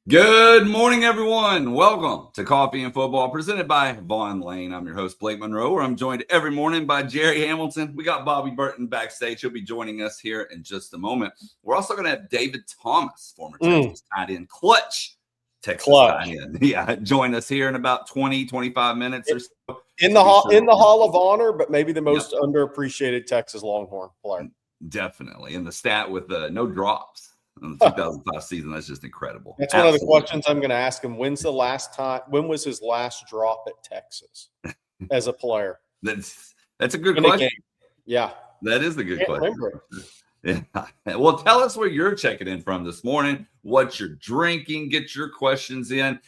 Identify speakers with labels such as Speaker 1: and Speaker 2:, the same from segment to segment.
Speaker 1: Good morning, everyone. Welcome to Coffee and Football, presented by Vaughn Lane. I'm your host, Blake Monroe, where I'm joined every morning by Jerry Hamilton. We got Bobby Burton backstage. He'll be joining us here in just a moment. We're also going to have David Thomas, former Texas tight end, Clutch tight end. Yeah, join us here in about 20, 25 minutes or so.
Speaker 2: In the Hall of Honor, but maybe the most underappreciated Texas Longhorn player.
Speaker 1: Definitely. And the stat with no drops in the 2005 season, that's just incredible.
Speaker 2: That's one of the questions I'm going to ask him. When was his last drop at Texas as a player?
Speaker 1: That's a good question.
Speaker 2: Yeah.
Speaker 1: That is the good question. Yeah. Well, tell us where you're checking in from this morning, what you're drinking, get your questions in.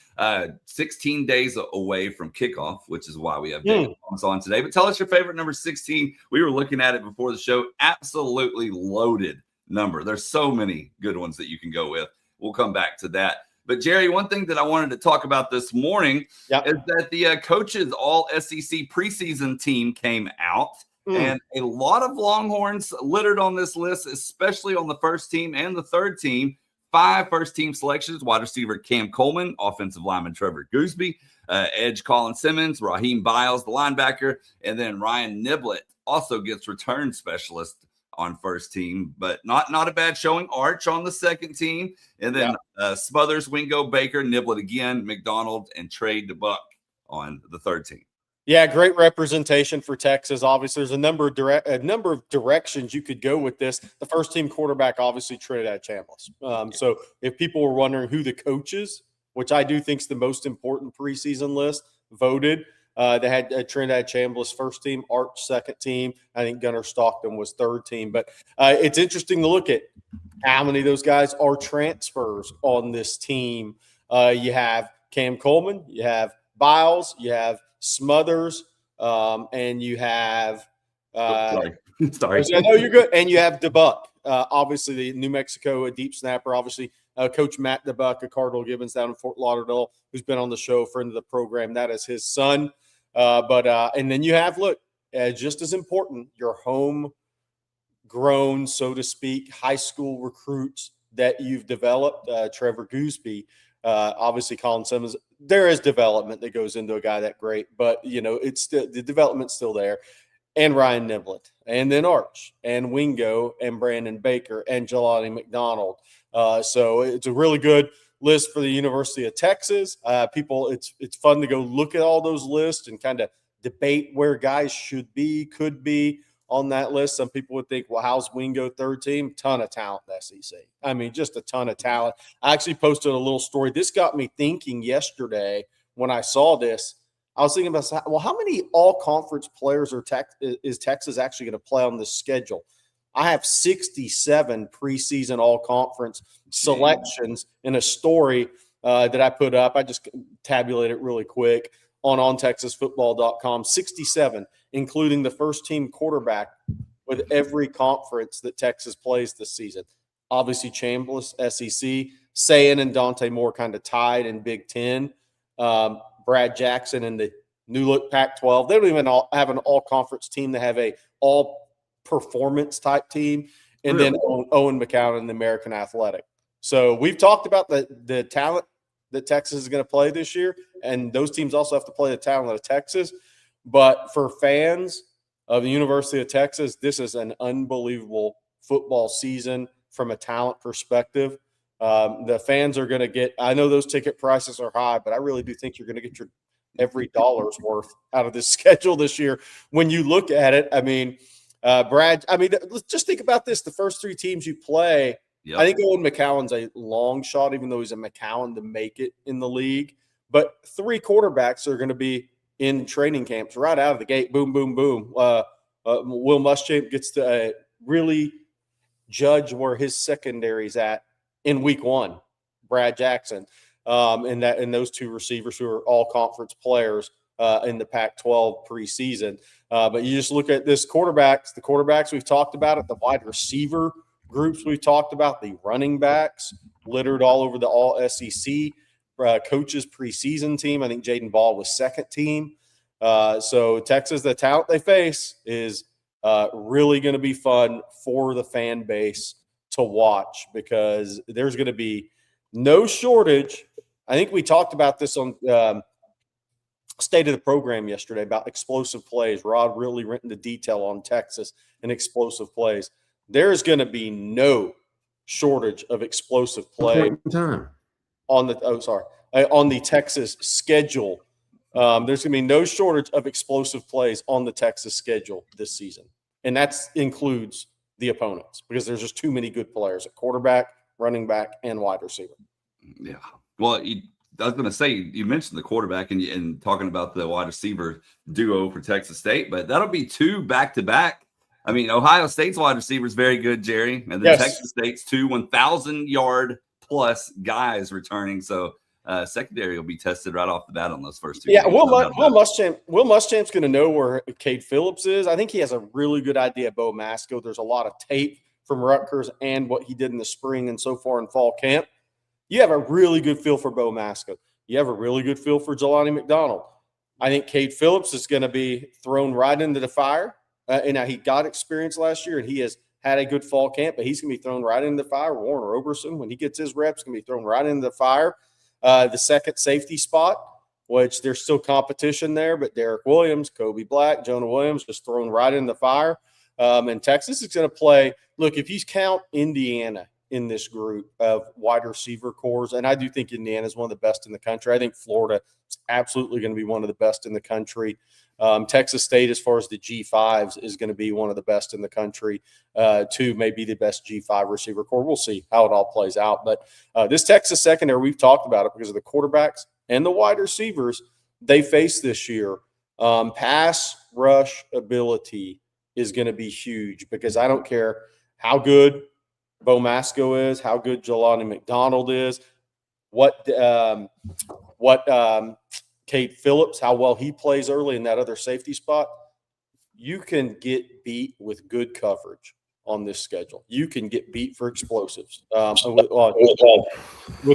Speaker 1: 16 days away from kickoff, which is why we have David Thomas on today. But tell us your favorite number 16. We were looking at it before the show. Absolutely loaded number. There's so many good ones that you can go with. We'll come back to that. But Jerry, one thing that I wanted to talk about this morning is that the coaches all SEC preseason team came out. And a lot of Longhorns littered on this list, especially on the first team and the third team. 5 first-team selections: wide receiver Cam Coleman, offensive lineman Trevor Gooseby, edge Colin Simmons, Raheem Biles, the linebacker, and then Ryan Niblett also gets return specialist on first team, but not a bad showing. Arch on the second team, and then Smothers, Wingo, Baker, Niblett again, McDonald, and Trey DeBuck on the third team.
Speaker 2: Yeah, great representation for Texas. Obviously, there's a number of directions you could go with this. The first team quarterback, obviously, Trinidad Chambliss. So if people were wondering who the coaches, which I do think is the most important preseason list, voted, they had Trinidad Chambliss first team, Arch second team. I think Gunnar Stockton was third team. But it's interesting to look at how many of those guys are transfers on this team. You have Cam Coleman, you have Biles, you have Smothers, and you have
Speaker 1: sorry.
Speaker 2: No, you're good. And you have DeBuck, obviously the New Mexico, a deep snapper, obviously Coach Matt DeBuck, a Cardinal Gibbons down in Fort Lauderdale, who's been on the show, friend of the program. That is his son. And then you have, just as important, your homegrown, so to speak, high school recruits that you've developed. Trevor Gooseby, obviously Colin Simmons. There is development that goes into a guy that great, but it's still, the development's still there. And Ryan Niblett, and then Arch, and Wingo, and Brandon Baker, and Jelani McDonald. So it's a really good list for the University of Texas. It's fun to go look at all those lists and kind of debate where guys could be on that list. Some people would think, well, how's Wingo third team? Ton of talent in the SEC. I mean, just a ton of talent. I actually posted a little story. This got me thinking yesterday when I saw this. I was thinking about, well, how many all-conference players is Texas actually going to play on this schedule? I have 67 preseason all-conference selections in a story that I put up. I just tabulated it really quick on TexasFootball.com. 67, including the first-team quarterback with every conference that Texas plays this season. Obviously, Chambliss, SEC. Sayin and Dante Moore kind of tied in Big Ten. Brad Jackson in the new-look Pac-12. They don't even have an all-conference team. They have a all-performance type team. And then Owen McCown in the American Athletic. So we've talked about the talent that Texas is going to play this year, and those teams also have to play the talent of Texas. But for fans of the University of Texas, this is an unbelievable football season from a talent perspective. The fans are going to get – I know those ticket prices are high, but I really do think you're going to get your every dollar's worth out of this schedule this year. When you look at it, I mean, let's just think about this. The first 3 teams you play – I think Owen McCown's a long shot, even though he's a McCown, to make it in the league. But 3 quarterbacks are going to be in training camps right out of the gate. Boom, boom, boom. Will Muschamp gets to really judge where his secondary's at in week 1. Brad Jackson and those 2 receivers who are all conference players in the Pac-12 preseason. But you just look at this the quarterbacks we've talked about it, the wide receiver groups we've talked about, the running backs littered all over the all-SEC coaches preseason team. I think Jaden Ball was second team. So Texas, the talent they face is really going to be fun for the fan base to watch, because there's going to be no shortage I think we talked about this on State of the Program yesterday about explosive plays. Rod really went into detail on Texas and explosive plays. There's going to be no shortage of explosive play on the Texas schedule. There's going to be no shortage of explosive plays on the Texas schedule this season, and that includes the opponents because there's just too many good players at quarterback, running back, and wide receiver.
Speaker 1: Yeah. Well, I was going to say, you mentioned the quarterback and talking about the wide receiver duo for Texas State, but that'll be 2 back-to-back. I mean, Ohio State's wide receiver is very good, Jerry, and then Texas State's 2 1,000-yard-plus guys returning. So secondary will be tested right off the bat on those first 2
Speaker 2: Yeah,
Speaker 1: games.
Speaker 2: Will Muschamp's going to know where Cade Phillips is. I think he has a really good idea of Bo Masco. There's a lot of tape from Rutgers and what he did in the spring and so far in fall camp. You have a really good feel for Bo Masco. You have a really good feel for Jelani McDonald. I think Cade Phillips is going to be thrown right into the fire. And he got experience last year, and he has had a good fall camp, but he's going to be thrown right into the fire. Warren Roberson, when he gets his reps, going to be thrown right into the fire. The second safety spot, which there's still competition there, but Derek Williams, Kobe Black, Jonah Williams just thrown right in the fire. And Texas is going to play. Look, if you count Indiana in this group of wide receiver cores, and I do think Indiana is one of the best in the country. I think Florida is absolutely going to be one of the best in the country. Texas State, as far as the G5s, is going to be one of the best in the country, too, maybe the best G5 receiver core. We'll see how it all plays out. But this Texas secondary, we've talked about it because of the quarterbacks and the wide receivers they face this year. Pass rush ability is going to be huge because I don't care how good Bo Masco is, how good Jelani McDonald is, what Cade Phillips, how well he plays early in that other safety spot. You can get beat with good coverage on this schedule. You can get beat for explosives with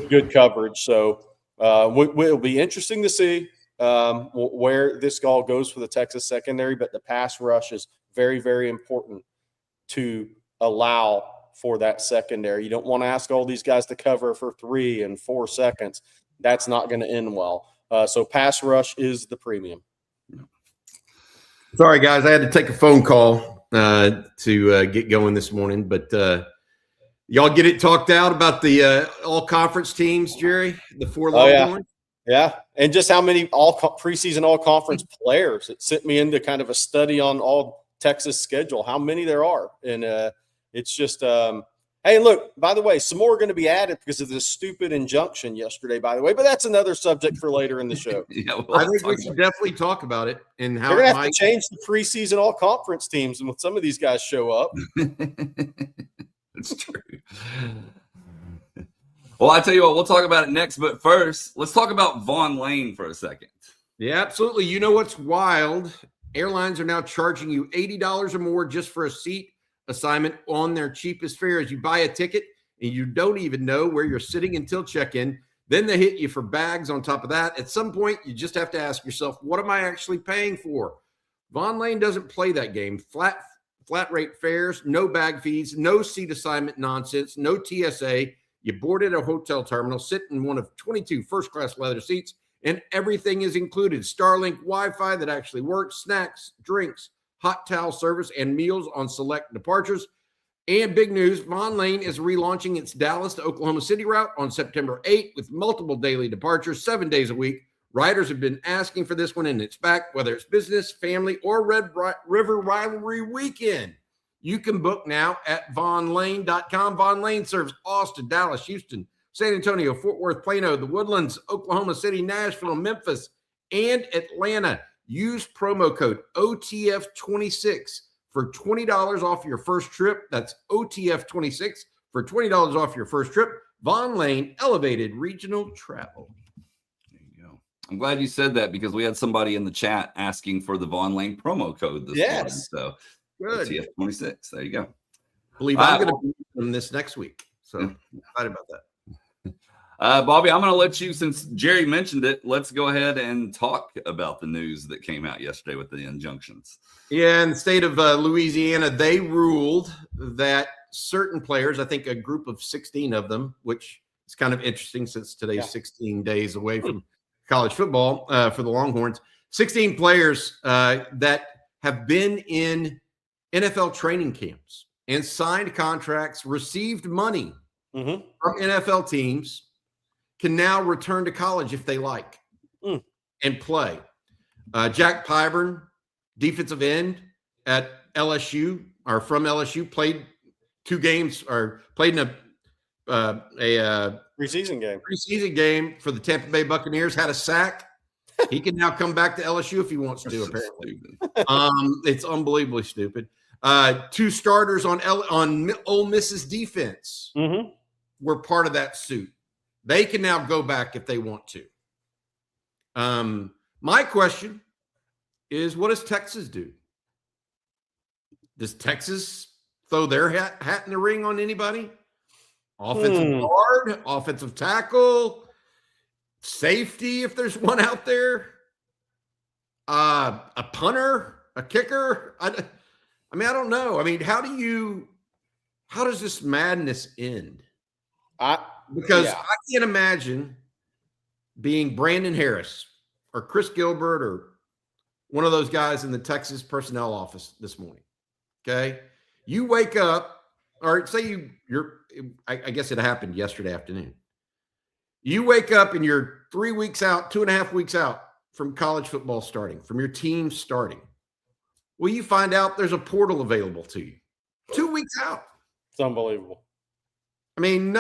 Speaker 2: good coverage. So it'll be interesting to see where this all goes for the Texas secondary, but the pass rush is very, very important to allow for that secondary. You don't want to ask all these guys to cover for 3 and 4 seconds. That's not going to end well. So pass rush is the premium.
Speaker 3: Sorry, guys. I had to take a phone call to get going this morning, but y'all get it talked out about the all-conference teams, Jerry, the 4 Longhorns?
Speaker 2: Yeah, and just how many preseason all-conference players. It sent me into kind of a study on all Texas schedule, how many there are. And it's just hey, look, by the way, some more are going to be added because of this stupid injunction yesterday, by the way, but that's another subject for later in the show.
Speaker 3: Yeah, I think we should definitely talk about it and how
Speaker 2: they're going to have to change the preseason all-conference teams and when some of these guys show up.
Speaker 1: It's true. Well, I tell you what, we'll talk about it next, but first, let's talk about Vaughn Lane for a second.
Speaker 3: Yeah, absolutely. You know what's wild? Airlines are now charging you $80 or more just for a seat assignment on their cheapest fares. You buy a ticket and you don't even know where you're sitting until check-in. Then they hit you for bags on top of that. At some point, you just have to ask yourself, what am I actually paying for? Vaughn Lane doesn't play that game. Flat rate fares, no bag fees, no seat assignment nonsense, no TSA. You board at a hotel terminal, sit in one of 22 first-class leather seats, and everything is included. Starlink Wi-Fi that actually works, snacks, drinks, hot towel service, and meals on select departures. And big news, Vaughn Lane is relaunching its Dallas to Oklahoma City route on September 8th with multiple daily departures, 7 days a week. Riders have been asking for this one, and it's back, whether it's business, family, or Red River Rivalry weekend. You can book now at VaughnLane.com. Vaughn Lane serves Austin, Dallas, Houston, San Antonio, Fort Worth, Plano, the Woodlands, Oklahoma City, Nashville, Memphis, and Atlanta. Use promo code OTF26 for $20 off your first trip. That's OTF26 for $20 off your first trip. Vaughn Lane, elevated regional travel.
Speaker 1: There you go. I'm glad you said that because we had somebody in the chat asking for the Vaughn Lane promo code this morning. So
Speaker 3: good.
Speaker 1: OTF26. There you go.
Speaker 3: I believe I'm going to be on this next week. So excited about that.
Speaker 1: Bobby, I'm going to let you, since Jerry mentioned it, let's go ahead and talk about the news that came out yesterday with the injunctions.
Speaker 3: Yeah, in the state of Louisiana, they ruled that certain players, I think a group of 16 of them, which It's kind of interesting since today's 16 days away from college football for the Longhorns. 16 players that have been in NFL training camps and signed contracts, received money from NFL teams, can now return to college if they like and play. Jack Pyburn, defensive end at LSU, or from LSU, played 2 games, or played in a preseason game for the Tampa Bay Buccaneers, had a sack. He can now come back to LSU if he wants to, apparently. It's unbelievably stupid. 2 starters on Ole Miss's defense were part of that suit. They can now go back if they want to. My question is, what does Texas do? Does Texas throw their hat in the ring on anybody? Offensive guard, offensive tackle, safety, if there's one out there, a punter, a kicker. I don't know. I mean, how does this madness end? Because I can't imagine being Brandon Harris or Chris Gilbert or one of those guys in the Texas personnel office this morning. Okay. You wake up, or say I guess it happened yesterday afternoon. You wake up and you're 3 weeks out, 2.5 weeks out from college football starting, from your team starting. Well, you find out there's a portal available to you 2 weeks out.
Speaker 2: It's unbelievable.
Speaker 3: I mean,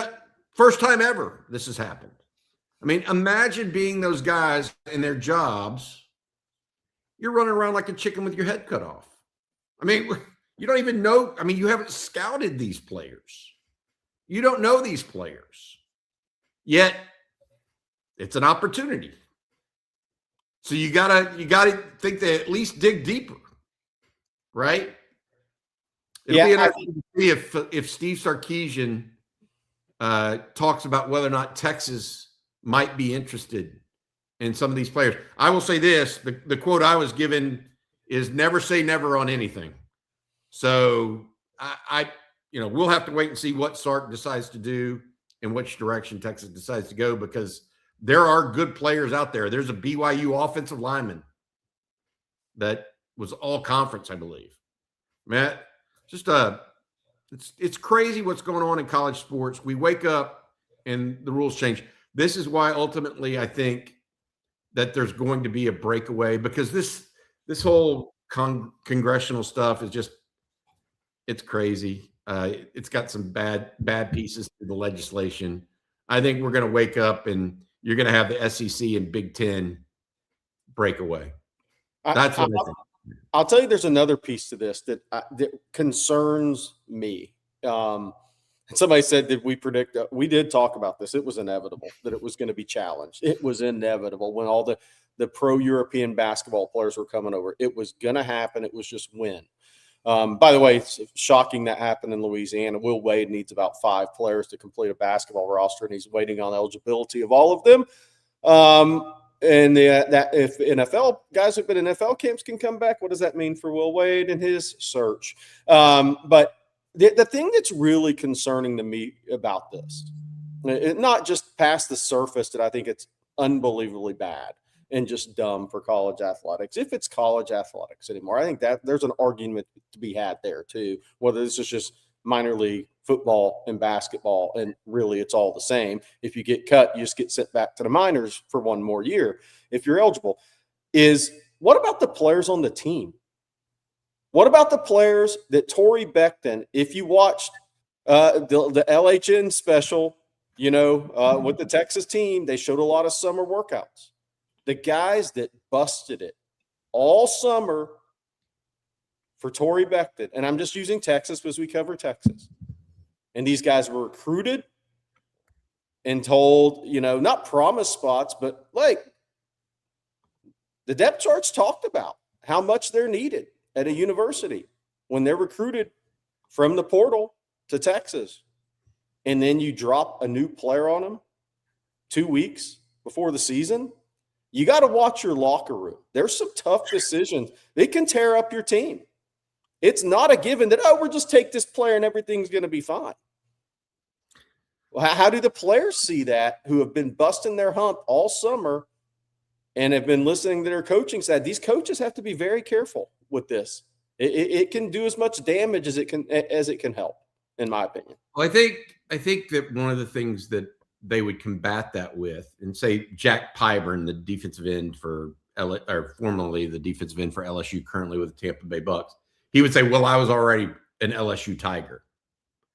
Speaker 3: first time ever this has happened. I mean, imagine being those guys in their jobs. You're running around like a chicken with your head cut off. I mean, you don't even know. I mean, you haven't scouted these players. You don't know these players. Yet it's an opportunity. So you gotta think they at least dig deeper, right? It'll be interesting to see if Steve Sarkisian talks about whether or not Texas might be interested in some of these players. I will say this: the quote I was given is "never say never on anything." So we'll have to wait and see what Sark decides to do and which direction Texas decides to go, because there are good players out there. There's a BYU offensive lineman that was all conference, I believe. Man, just it's crazy what's going on in college sports. We wake up and the rules change. This is why ultimately I think that there's going to be a breakaway, because this whole congressional stuff is just, it's crazy. It's got some bad pieces to the legislation. I think we're going to wake up and you're going to have the SEC and Big Ten breakaway. That's what I think.
Speaker 2: I'll tell you, there's another piece to this that concerns me. Somebody said, did we predict? We did talk about this. It was inevitable that it was going to be challenged. It was inevitable when all the pro-European basketball players were coming over. It was going to happen. It was just when. By the way, it's shocking that happened in Louisiana. Will Wade needs about 5 players to complete a basketball roster, and he's waiting on eligibility of all of them. And that if NFL guys who've been in NFL camps can come back, what does that mean for Will Wade and his search? But the thing that's really concerning to me about this, not just past the surface that I think it's unbelievably bad and just dumb for college athletics. If it's college athletics anymore, I think that there's an argument to be had there too, whether this is just minor league football and basketball, and really it's all the same. If you get cut, you just get sent back to the minors for one more year if you're eligible. Is what about the players on the team? What about the players that Torrey Beckton, if you watched the LHN special, with the Texas team, they showed a lot of summer workouts. The guys that busted it all summer for Torrey Beckton, and I'm just using Texas because we cover Texas. And these guys were recruited and told, not promised spots, but like the depth charts talked about how much they're needed at a university when they're recruited from the portal to Texas. And then you drop a new player on them 2 weeks before the season. You got to watch your locker room. There's some tough decisions. They can tear up your team. It's not a given that, we'll just take this player and everything's going to be fine. Well, how do the players see that who have been busting their hump all summer and have been listening to their coaching side? These coaches have to be very careful with this. It can do as much damage as it can help, in my opinion.
Speaker 3: Well, I think that one of the things that they would combat that with, and say Jack Pyburn, the defensive end for or formerly the defensive end for LSU, currently with the Tampa Bay Bucks, he would say, "Well, I was already an LSU Tiger."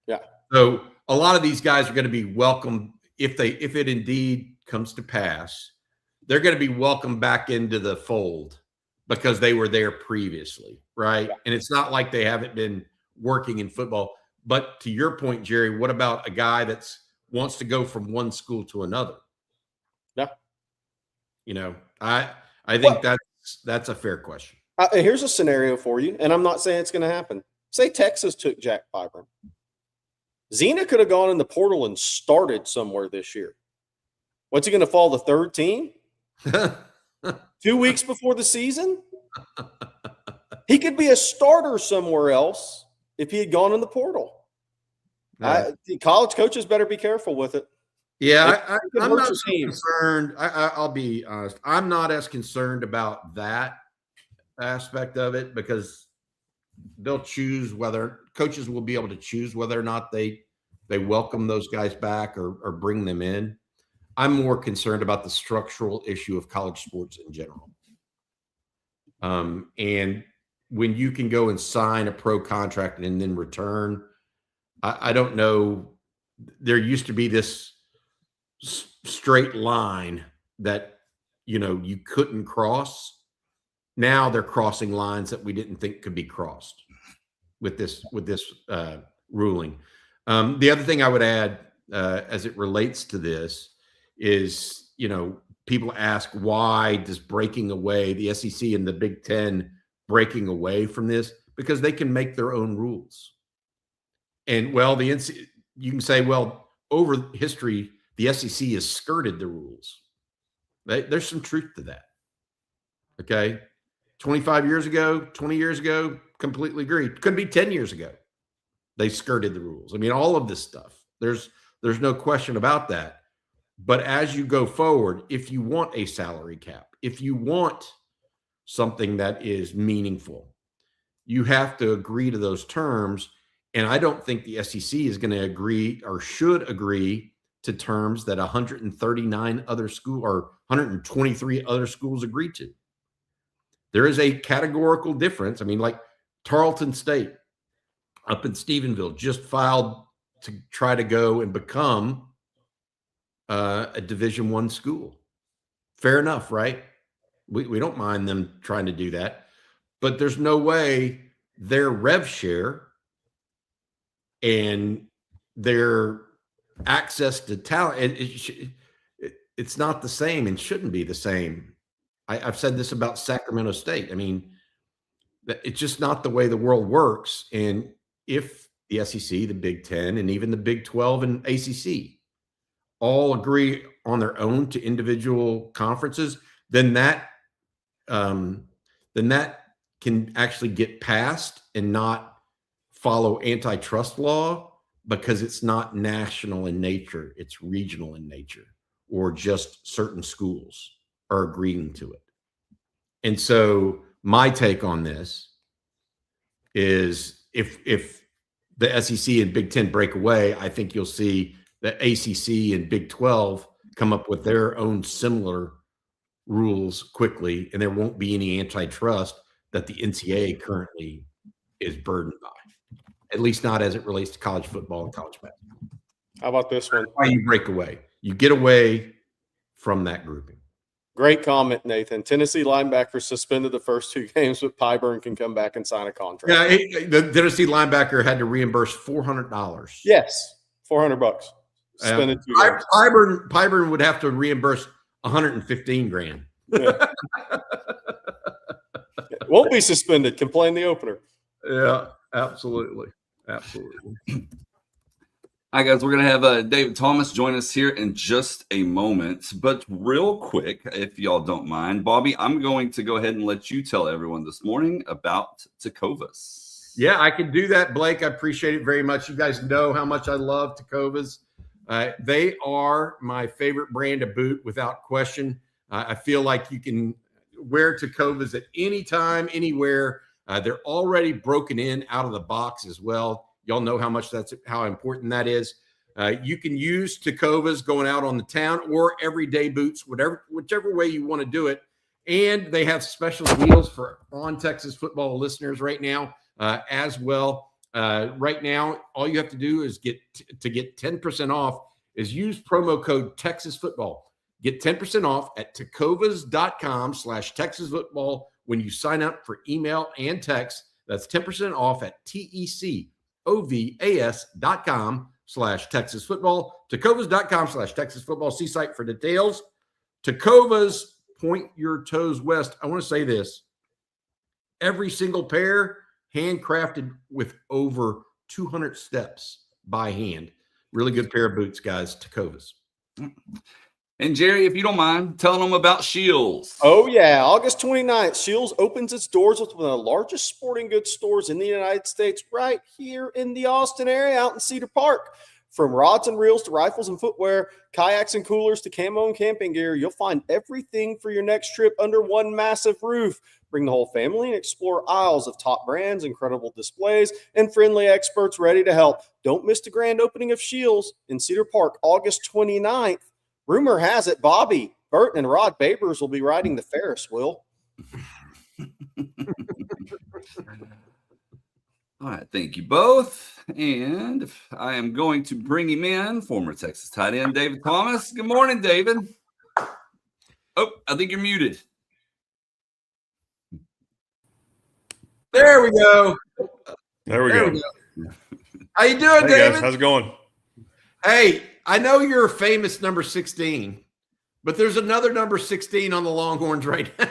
Speaker 2: Yeah.
Speaker 3: So a lot of these guys are going to be welcome if it indeed comes to pass. They're going to be welcomed back into the fold because they were there previously, right? Yeah. And it's not like they haven't been working in football. But to your point, Jerry, what about a guy that's wants to go from one school to another?
Speaker 2: Yeah.
Speaker 3: You know, I think that's a fair question.
Speaker 2: Here's a scenario for you, and I'm not saying it's going to happen. Say Texas took Jack Pyburn. Zena could have gone in the portal and started somewhere this year. What's he going to fall the third team? 2 weeks before the season? He could be a starter somewhere else if he had gone in the portal. The college coaches better be careful with it.
Speaker 3: Yeah, I'm not so concerned. I'll be honest. I'm not as concerned about that aspect of it because they'll choose whether coaches will be able to choose whether or not they welcome those guys back or bring them in. I'm more concerned about the structural issue of college sports in general. And when you can go and sign a pro contract and then return, I don't know. There used to be this straight line that, you couldn't cross. Now they're crossing lines that we didn't think could be crossed with this ruling. The other thing I would add as it relates to this is, people ask, why does breaking away, the SEC and the Big Ten breaking away from this? Because they can make their own rules. And, well, you can say, well, over history, the SEC has skirted the rules. There's some truth to that. Okay? 25 years ago, 20 years ago, completely agreed. Could be 10 years ago. They skirted the rules. I mean, all of this stuff. There's no question about that. But as you go forward, if you want a salary cap, if you want something that is meaningful, you have to agree to those terms. And I don't think the SEC is going to agree or should agree to terms that 139 other schools or 123 other schools agreed to. There is a categorical difference. I mean, like Tarleton State up in Stephenville just filed to try to go and become a Division I school. Fair enough, right? We don't mind them trying to do that. But there's no way their rev share and their access to talent, it's not the same and shouldn't be the same. I've said this about Sacramento State. I mean, it's just not the way the world works. And if the SEC, the Big Ten, and even the Big 12 and ACC all agree on their own to individual conferences, then that can actually get passed and not follow antitrust law because it's not national in nature, it's regional in nature, or just certain schools are agreeing to it. And so my take on this is if the SEC and Big Ten break away, I think you'll see the ACC and Big 12 come up with their own similar rules quickly, and there won't be any antitrust that the NCAA currently is burdened by, at least not as it relates to college football and college basketball.
Speaker 2: How about this one?
Speaker 3: That's why you break away. You get away from that grouping.
Speaker 2: Great comment, Nathan. Tennessee linebacker suspended the first 2 games, but Pyburn can come back and sign a contract.
Speaker 3: Yeah, the Tennessee linebacker had to reimburse $400.
Speaker 2: Yes, $400. Suspended 2 games.
Speaker 3: Pyburn would have to reimburse $115,000.
Speaker 2: Yeah. Won't be suspended. Can play in the opener.
Speaker 3: Yeah, absolutely. Absolutely.
Speaker 1: All right, guys, we're going to have David Thomas join us here in just a moment. But real quick, if y'all don't mind, Bobby, I'm going to go ahead and let you tell everyone this morning about Tecovas.
Speaker 3: Yeah, I can do that, Blake. I appreciate it very much. You guys know how much I love Tecovas. They are my favorite brand of boot without question. I feel like you can wear Tecovas at any time, anywhere. They're already broken in out of the box as well. Y'all know how important that is. You can use Tecovas going out on the town or everyday boots, whichever way you want to do it. And they have special deals for On Texas Football listeners right now as well. Right now, all you have to do is get 10% off is use promo code Texas Football. Get 10% off at tecovas.com/Texas Football when you sign up for email and text. That's 10% off at TECOVAS.com/Texas Football. Tecovas.com/Texas Football. See site for details. Tecovas, point your toes west. I want to say this. Every single pair handcrafted with over 200 steps by hand. Really good pair of boots, guys. Tecovas.
Speaker 1: And Jerry, if you don't mind, telling them about Shields.
Speaker 2: Oh, yeah. August 29th, Shields opens its doors with one of the largest sporting goods stores in the United States right here in the Austin area out in Cedar Park. From rods and reels to rifles and footwear, kayaks and coolers to camo and camping gear, you'll find everything for your next trip under one massive roof. Bring the whole family and explore aisles of top brands, incredible displays, and friendly experts ready to help. Don't miss the grand opening of Shields in Cedar Park, August 29th. Rumor has it Bobby Burton and Rod Babers will be riding the Ferris wheel.
Speaker 1: All right, thank you both. And I am going to bring him in, former Texas tight end David Thomas. Good morning, David. Oh, I think you're muted.
Speaker 3: There we go.
Speaker 4: There we go.
Speaker 3: How you doing,
Speaker 4: hey
Speaker 3: David?
Speaker 4: Guys, how's it going?
Speaker 3: Hey, I know you're a famous number 16, but there's another number 16 on the Longhorns right now.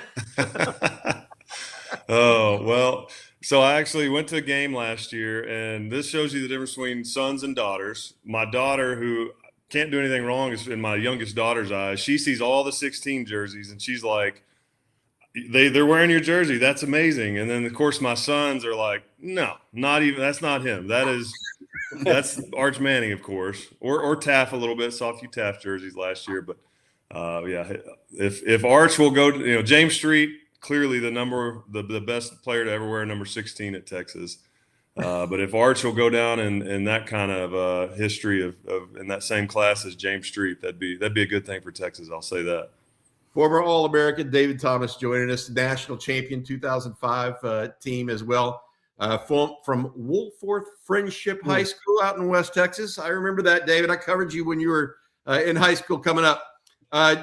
Speaker 4: Oh, well, so I actually went to a game last year, and this shows you the difference between sons and daughters. My daughter, who can't do anything wrong, is in my youngest daughter's eyes. She sees all the 16 jerseys, and she's like, they're wearing your jersey. That's amazing. And then, of course, my sons are like, no, not even. That's not him. That's Arch Manning, of course, or Taff a little bit. Saw a few Taff jerseys last year, but yeah, if Arch will go, James Street, clearly the best player to ever wear number 16 at Texas. But if Arch will go down in that kind of history of in that same class as James Street, that'd be a good thing for Texas. I'll say that.
Speaker 3: Former All-American David Thomas joining us, national champion 2005 team as well. From Wolfforth Friendship High School out in West Texas. I remember that, David. I covered you when you were in high school coming up.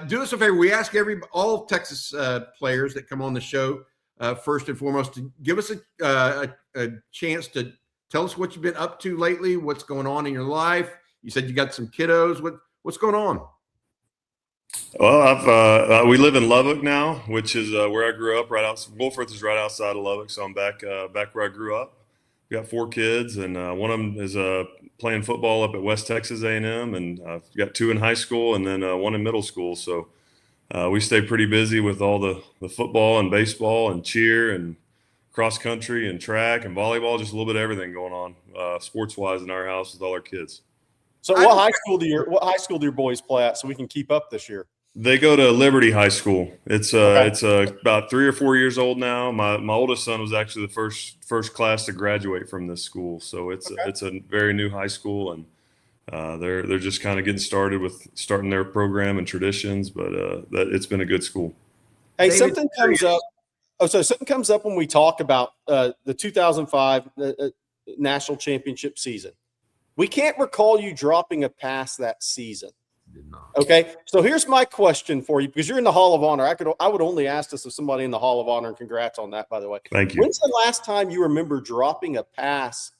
Speaker 3: Do us a favor. We ask all Texas players that come on the show, first and foremost, to give us a chance to tell us what you've been up to lately, what's going on in your life. You said you got some kiddos. What's going on?
Speaker 4: Well, we live in Lubbock now, which is where I grew up. Wolfforth is right outside of Lubbock, so I'm back where I grew up. We got 4 kids, and one of them is playing football up at West Texas A&M, and I've got 2 in high school, and then one in middle school. So we stay pretty busy with all the football and baseball and cheer and cross country and track and volleyball, just a little bit of everything going on sports wise in our house with all our kids.
Speaker 2: So what high school do your boys play at so we can keep up this year?
Speaker 4: They go to Liberty High School. It's about 3 or 4 years old now. My oldest son was actually the first class to graduate from this school. So it's a very new high school, and they're just kind of getting started with starting their program and traditions. But it's been a good school.
Speaker 2: Hey, something comes up. Something comes up when we talk about the 2005 national championship season. We can't recall you dropping a pass that season.
Speaker 3: Did not.
Speaker 2: Okay, so here's my question for you, because you're in the Hall of Honor. I would only ask this of somebody in the Hall of Honor, and congrats on that, by the way.
Speaker 4: Thank you.
Speaker 2: When's the last time you remember dropping a pass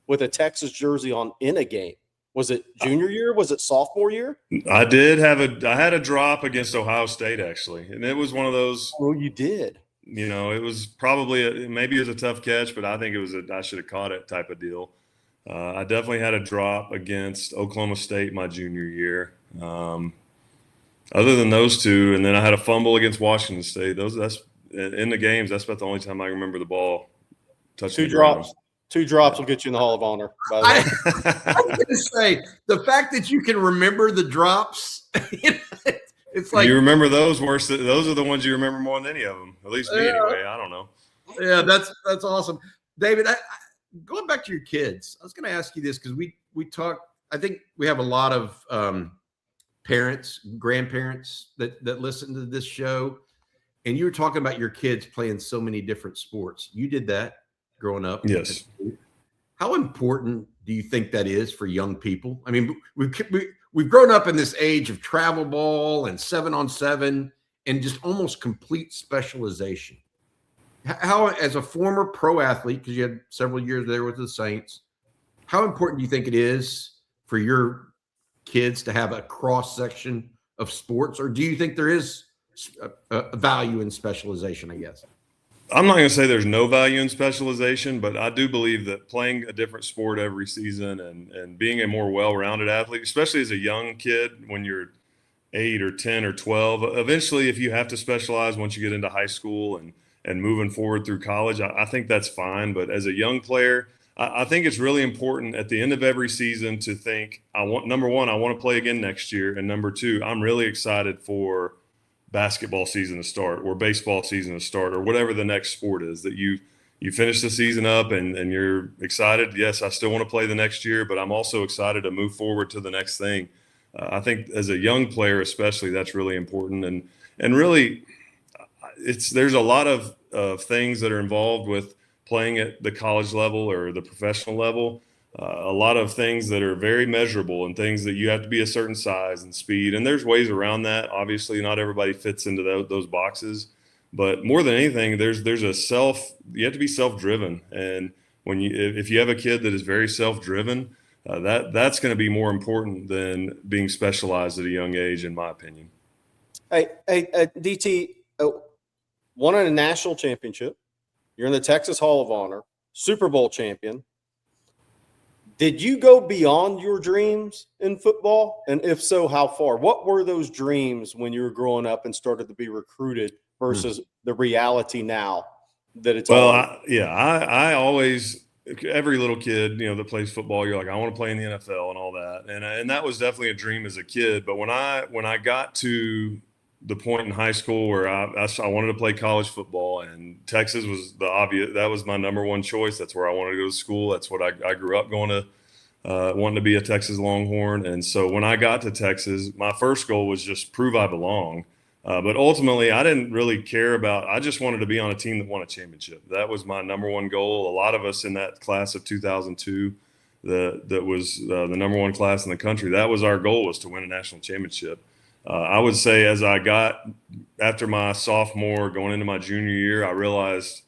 Speaker 2: with a Texas jersey on in a game? Was it junior year? Was it sophomore year?
Speaker 4: I had a drop against Ohio State, actually, and it was one of those.
Speaker 2: Oh, you did.
Speaker 4: It was probably maybe it was a tough catch, but I think it was I should have caught it type of deal. I definitely had a drop against Oklahoma State my junior year. Other than those 2, and then I had a fumble against Washington State. That's in the games. That's about the only time I remember the ball touching
Speaker 2: 2
Speaker 4: the ground.
Speaker 2: drops. 2 drops will get you in the Hall of Honor. By the way.
Speaker 3: I was going to say, the fact that you can remember the drops, it's like
Speaker 4: you remember those worse. Those are the ones you remember more than any of them. At least me, anyway. I don't know.
Speaker 3: Yeah, that's awesome, David. Going back to your kids, I was going to ask you this because we talk. I think we have a lot of parents, grandparents that listen to this show, and you were talking about your kids playing so many different sports. You did that growing up.
Speaker 4: Yes.
Speaker 3: How important do you think that is for young people? I mean, we've grown up in this age of travel ball and 7-on-7 and just almost complete specialization. How, as a former pro athlete, because you had several years there with the Saints, how important do you think it is for your kids to have a cross section of sports, or do you think there is a value in specialization, I guess?
Speaker 4: I'm not going to say there's no value in specialization, but I do believe that playing a different sport every season and being a more well-rounded athlete, especially as a young kid, when you're 8 or 10 or 12, eventually if you have to specialize once you get into high school and moving forward through college, I think that's fine. But as a young player, I think it's really important at the end of every season to think, number one, I want to play again next year. And number two, I'm really excited for basketball season to start or baseball season to start or whatever the next sport is that you finish the season up and you're excited. Yes, I still want to play the next year, but I'm also excited to move forward to the next thing. I think as a young player, especially, that's really important. And really there's a lot of things that are involved with playing at the college level or the professional level. A lot of things that are very measurable and things that you have to be a certain size and speed. And there's ways around that. Obviously, not everybody fits into those boxes. But more than anything, you have to be self-driven. And if you have a kid that is very self-driven, that's going to be more important than being specialized at a young age, in my opinion.
Speaker 2: Hey, DT, won a national championship. You're in the Texas Hall of Honor, Super Bowl champion. Did you go beyond your dreams in football? And if so, how far? What were those dreams when you were growing up and started to be recruited versus the reality now that it's
Speaker 4: I always, every little kid, that plays football, you're like, I want to play in the NFL and all that. And that was definitely a dream as a kid. But when I got to the point in high school where I wanted to play college football, and Texas was that was my number one choice. That's where I wanted to go to school. That's what I grew up going to, wanting to be a Texas Longhorn. And so when I got to Texas, my first goal was just prove I belong. But ultimately, I didn't really care I just wanted to be on a team that won a championship. That was my number one goal. A lot of us in that class of 2002, that was the number one class in the country, that was our goal, was to win a national championship. I would say as I got after my sophomore going into my junior year, I realized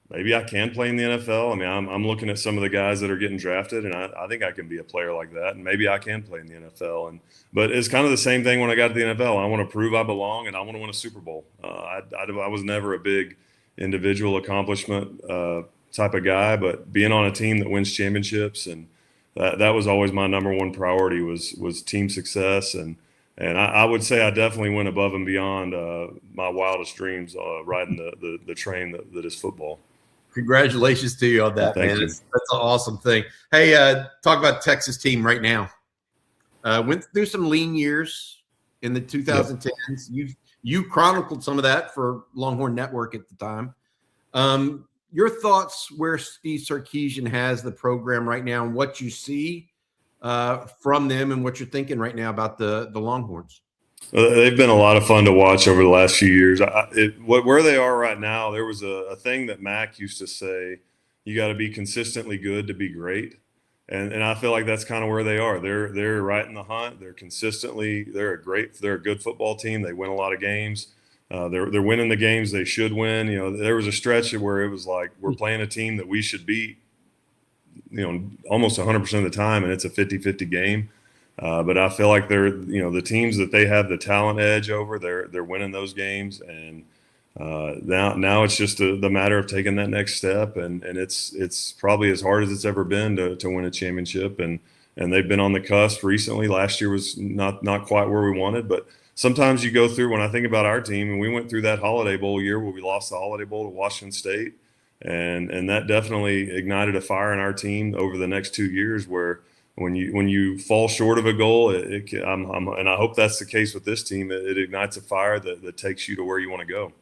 Speaker 4: maybe I can play in the NFL. I mean, I'm looking at some of the guys that are getting drafted, and I think I can be a player like that, and maybe I can play in the NFL. But it's kind of the same thing when I got to the NFL. I want to prove I belong, and I want to win a Super Bowl. I was never a big individual accomplishment type of guy, but being on a team that wins championships, and that was always my number one priority was team success. And I would say I definitely went above and beyond my wildest dreams riding the train that is football.
Speaker 3: Congratulations to you on that,
Speaker 4: Thank
Speaker 3: man.
Speaker 4: you.
Speaker 3: That's an awesome thing. Hey, talk about Texas team right now. Went through some lean years in the 2010s. Yep. You chronicled some of that for Longhorn Network at the time. Your thoughts where Steve Sarkisian has the program right now and what you see from them and what you're thinking right now about the Longhorns?
Speaker 4: They've been a lot of fun to watch over the last few years. Where they are right now, there was a thing that Mac used to say, you got to be consistently good to be great. And I feel like that's kind of where they are. They're right in the hunt. They're a good football team. They win a lot of games. They're winning the games they should win. There was a stretch where it was like, we're playing a team that we should beat, almost 100% of the time, and it's a 50-50 game. But I feel like they're, the teams that they have the talent edge over, they're winning those games. And now it's just the matter of taking that next step. And it's probably as hard as it's ever been to win a championship. And they've been on the cusp recently. Last year was not quite where we wanted, but sometimes you go through, when I think about our team, and we went through that Holiday Bowl year where we lost the Holiday Bowl to Washington State. And that definitely ignited a fire in our team over the next 2 years, where when you fall short of a goal, and I hope that's the case with this team, it ignites a fire that takes you to where you want to go.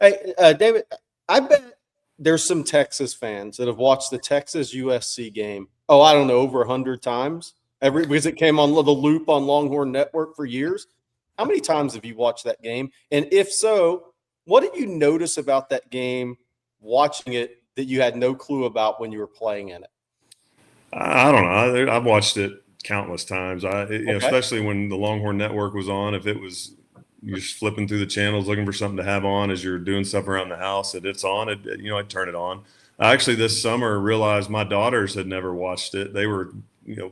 Speaker 2: Hey, David, I bet there's some Texas fans that have watched the Texas USC game. Oh, I don't know, over 100 times because it came on the loop on Longhorn Network for years. How many times have you watched that game? And if so, what did you notice about that game watching it that you had no clue about when you were playing in it?
Speaker 4: I don't know. I've watched it countless times. Especially when the Longhorn Network was on. If it was you're just flipping through the channels looking for something to have on as you're doing stuff around the house, it's on. I'd turn it on. I actually this summer realized my daughters had never watched it. They were,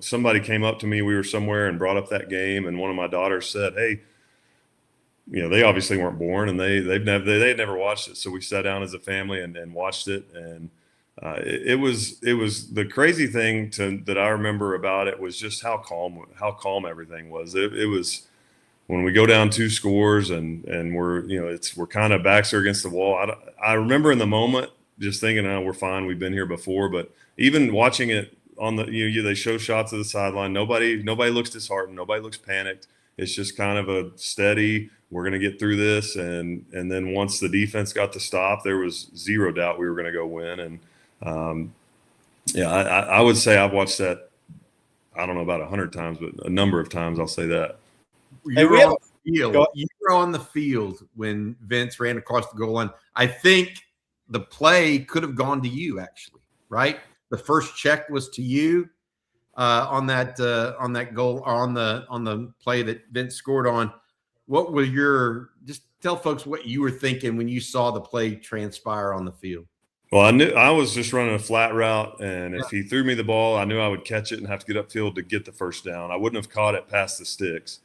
Speaker 4: somebody came up to me. We were somewhere and brought up that game, and one of my daughters said, "Hey." They obviously weren't born, and they had never watched it. So we sat down as a family and watched it, and it was the crazy thing that I remember about it was just how calm everything was. It was when we go down 2 scores and we're kind of backs are against the wall. I remember in the moment just thinking, "Oh, we're fine. We've been here before." But even watching it on they show shots of the sideline. Nobody looks disheartened. Nobody looks panicked. It's just kind of a steady, we're going to get through this. And then once the defense got the stop, there was zero doubt we were going to go win. And I would say I've watched that, I don't know about 100 times, but a number of times, I'll say that.
Speaker 3: You were on the field when Vince ran across the goal line. I think the play could have gone to you, actually, right? The first check was to you. On that goal, or on the play that Vince scored on. What was just tell folks what you were thinking when you saw the play transpire on the field?
Speaker 4: Well, I knew I was just running a flat route, and if he threw me the ball, I knew I would catch it and have to get upfield to get the first down. I wouldn't have caught it past the sticks.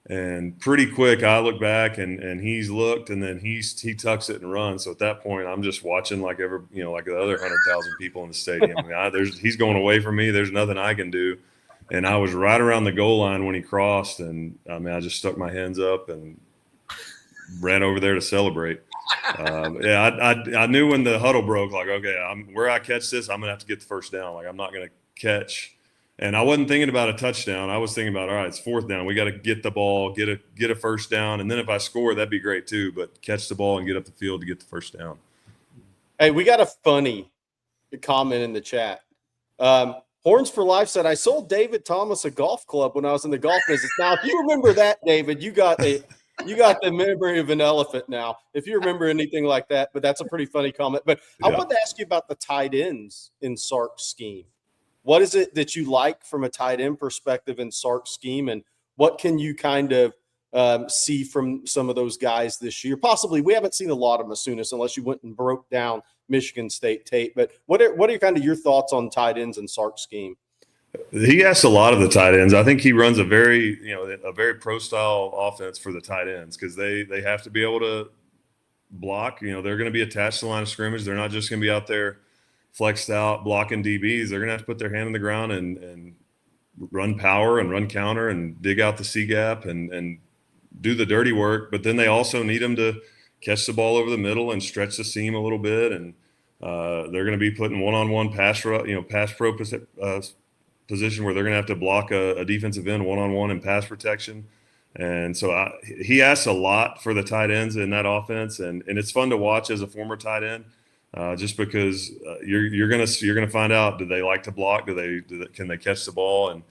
Speaker 4: And pretty quick, I look back and he's looked, and then he tucks it and runs. So at that point, I'm just watching like the other 100,000 people in the stadium. He's going away from me. There's nothing I can do. And I was right around the goal line when he crossed, and I just stuck my hands up and ran over there to celebrate. I knew when the huddle broke, like, okay, where I catch this, I'm gonna have to get the first down. Like, I'm not gonna catch. And I wasn't thinking about a touchdown. I was thinking about, all right, it's 4th down. We got to get the ball, get a first down. And then if I score, that'd be great too. But catch the ball and get up the field to get the first down.
Speaker 2: Hey, we got a funny comment in the chat. Horns for Life said, "I sold David Thomas a golf club when I was in the golf business." Now, if you remember that, David, you got the memory of an elephant now, if you remember anything like that. But that's a pretty funny comment. But I wanted to ask you about the tight ends in Sark's scheme. What is it that you like from a tight end perspective in Sark's scheme, and what can you kind of see from some of those guys this year? Possibly, we haven't seen a lot of Masunis unless you went and broke down Michigan State tape. But what are kind of your thoughts on tight ends in Sark's scheme?
Speaker 4: He asks a lot of the tight ends. I think he runs a very pro style offense for the tight ends, because they have to be able to block. They're going to be attached to the line of scrimmage. They're not just going to be out there flexed out blocking DBs. They're going to have to put their hand in the ground and run power and run counter and dig out the C gap and do the dirty work. But then they also need them to catch the ball over the middle and stretch the seam a little bit. And they're going to be putting one-on-one pass pro position where they're going to have to block a defensive end one-on-one in pass protection. And so he asks a lot for the tight ends in that offense. And it's fun to watch as a former tight end. Just because you're gonna find out, do they like to block? Can they catch the ball? And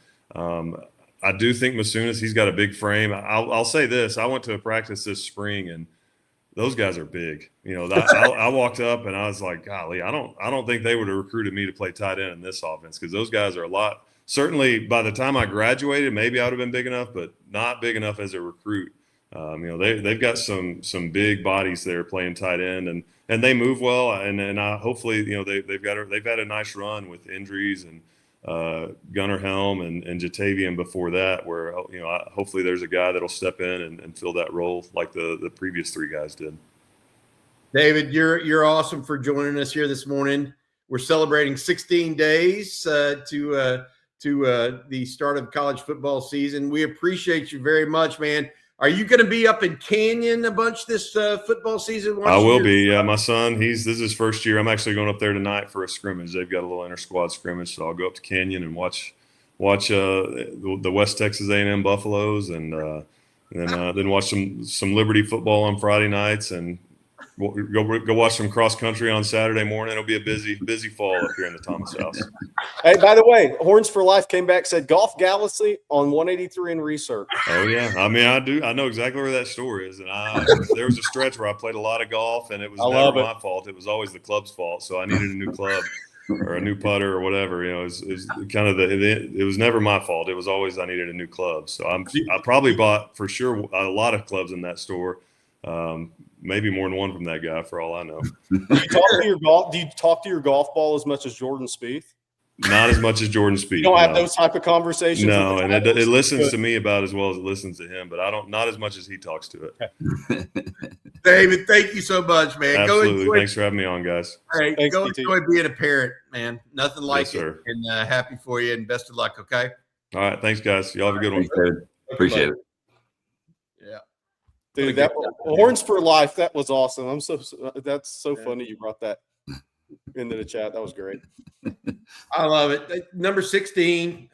Speaker 4: I do think Masunis, he's got a big frame. I'll say this: I went to a practice this spring, and those guys are big. I walked up and I was like, golly, I don't think they would have recruited me to play tight end in this offense, because those guys are a lot. Certainly, by the time I graduated, maybe I would have been big enough, but not big enough as a recruit. They've got some big bodies there playing tight end, and they move well, and hopefully they've had a nice run with injuries and Gunnar Helm and Jatavian before that, where hopefully there's a guy that'll step in and fill that role like the previous 3 guys did.
Speaker 3: David, you're awesome for joining us here this morning. We're celebrating 16 days to the start of college football season. We appreciate you very much, man. Are you going to be up in Canyon a bunch this football season?
Speaker 4: I will be. Yeah, my son, this is his first year. I'm actually going up there tonight for a scrimmage. They've got a little inter-squad scrimmage, so I'll go up to Canyon and watch the West Texas A&M Buffaloes, and then watch some Liberty football on Friday nights, and go watch some cross country on Saturday morning. It'll be a busy fall up here in the Thomas House.
Speaker 2: Hey, by the way, Horns for Life came back, said Golf Galaxy on 183 in research.
Speaker 4: Oh yeah, I mean I know exactly where that store is, and there was a stretch where I played a lot of golf, and it was never my fault. It was always the club's fault. So I needed a new club or a new putter or whatever. You know, it was kind of it was never my fault. It was always I needed a new club. So I probably bought for sure a lot of clubs in that store. Maybe more than one from that guy, for all I know.
Speaker 2: Do you talk to your golf ball as much as Jordan Spieth?
Speaker 4: Not as much as Jordan Spieth.
Speaker 2: You don't have those type of conversations?
Speaker 4: No, and it listens to me about as well as it listens to him, but not as much as he talks to it.
Speaker 3: David, thank you so much, man.
Speaker 4: Absolutely. Thanks for having me on, guys.
Speaker 3: All right,
Speaker 2: Thanks,
Speaker 3: go
Speaker 2: DT.
Speaker 3: enjoy being a parent, man. Nothing like it.
Speaker 4: Sir.
Speaker 3: And happy for you, and best of luck, okay?
Speaker 4: All right. Thanks, guys. Y'all have a good one.
Speaker 1: Appreciate it.
Speaker 3: Yeah.
Speaker 2: Dude, that Horns for Life, that was awesome. That's so funny you brought that into the chat. That was great.
Speaker 3: I love it. Number 16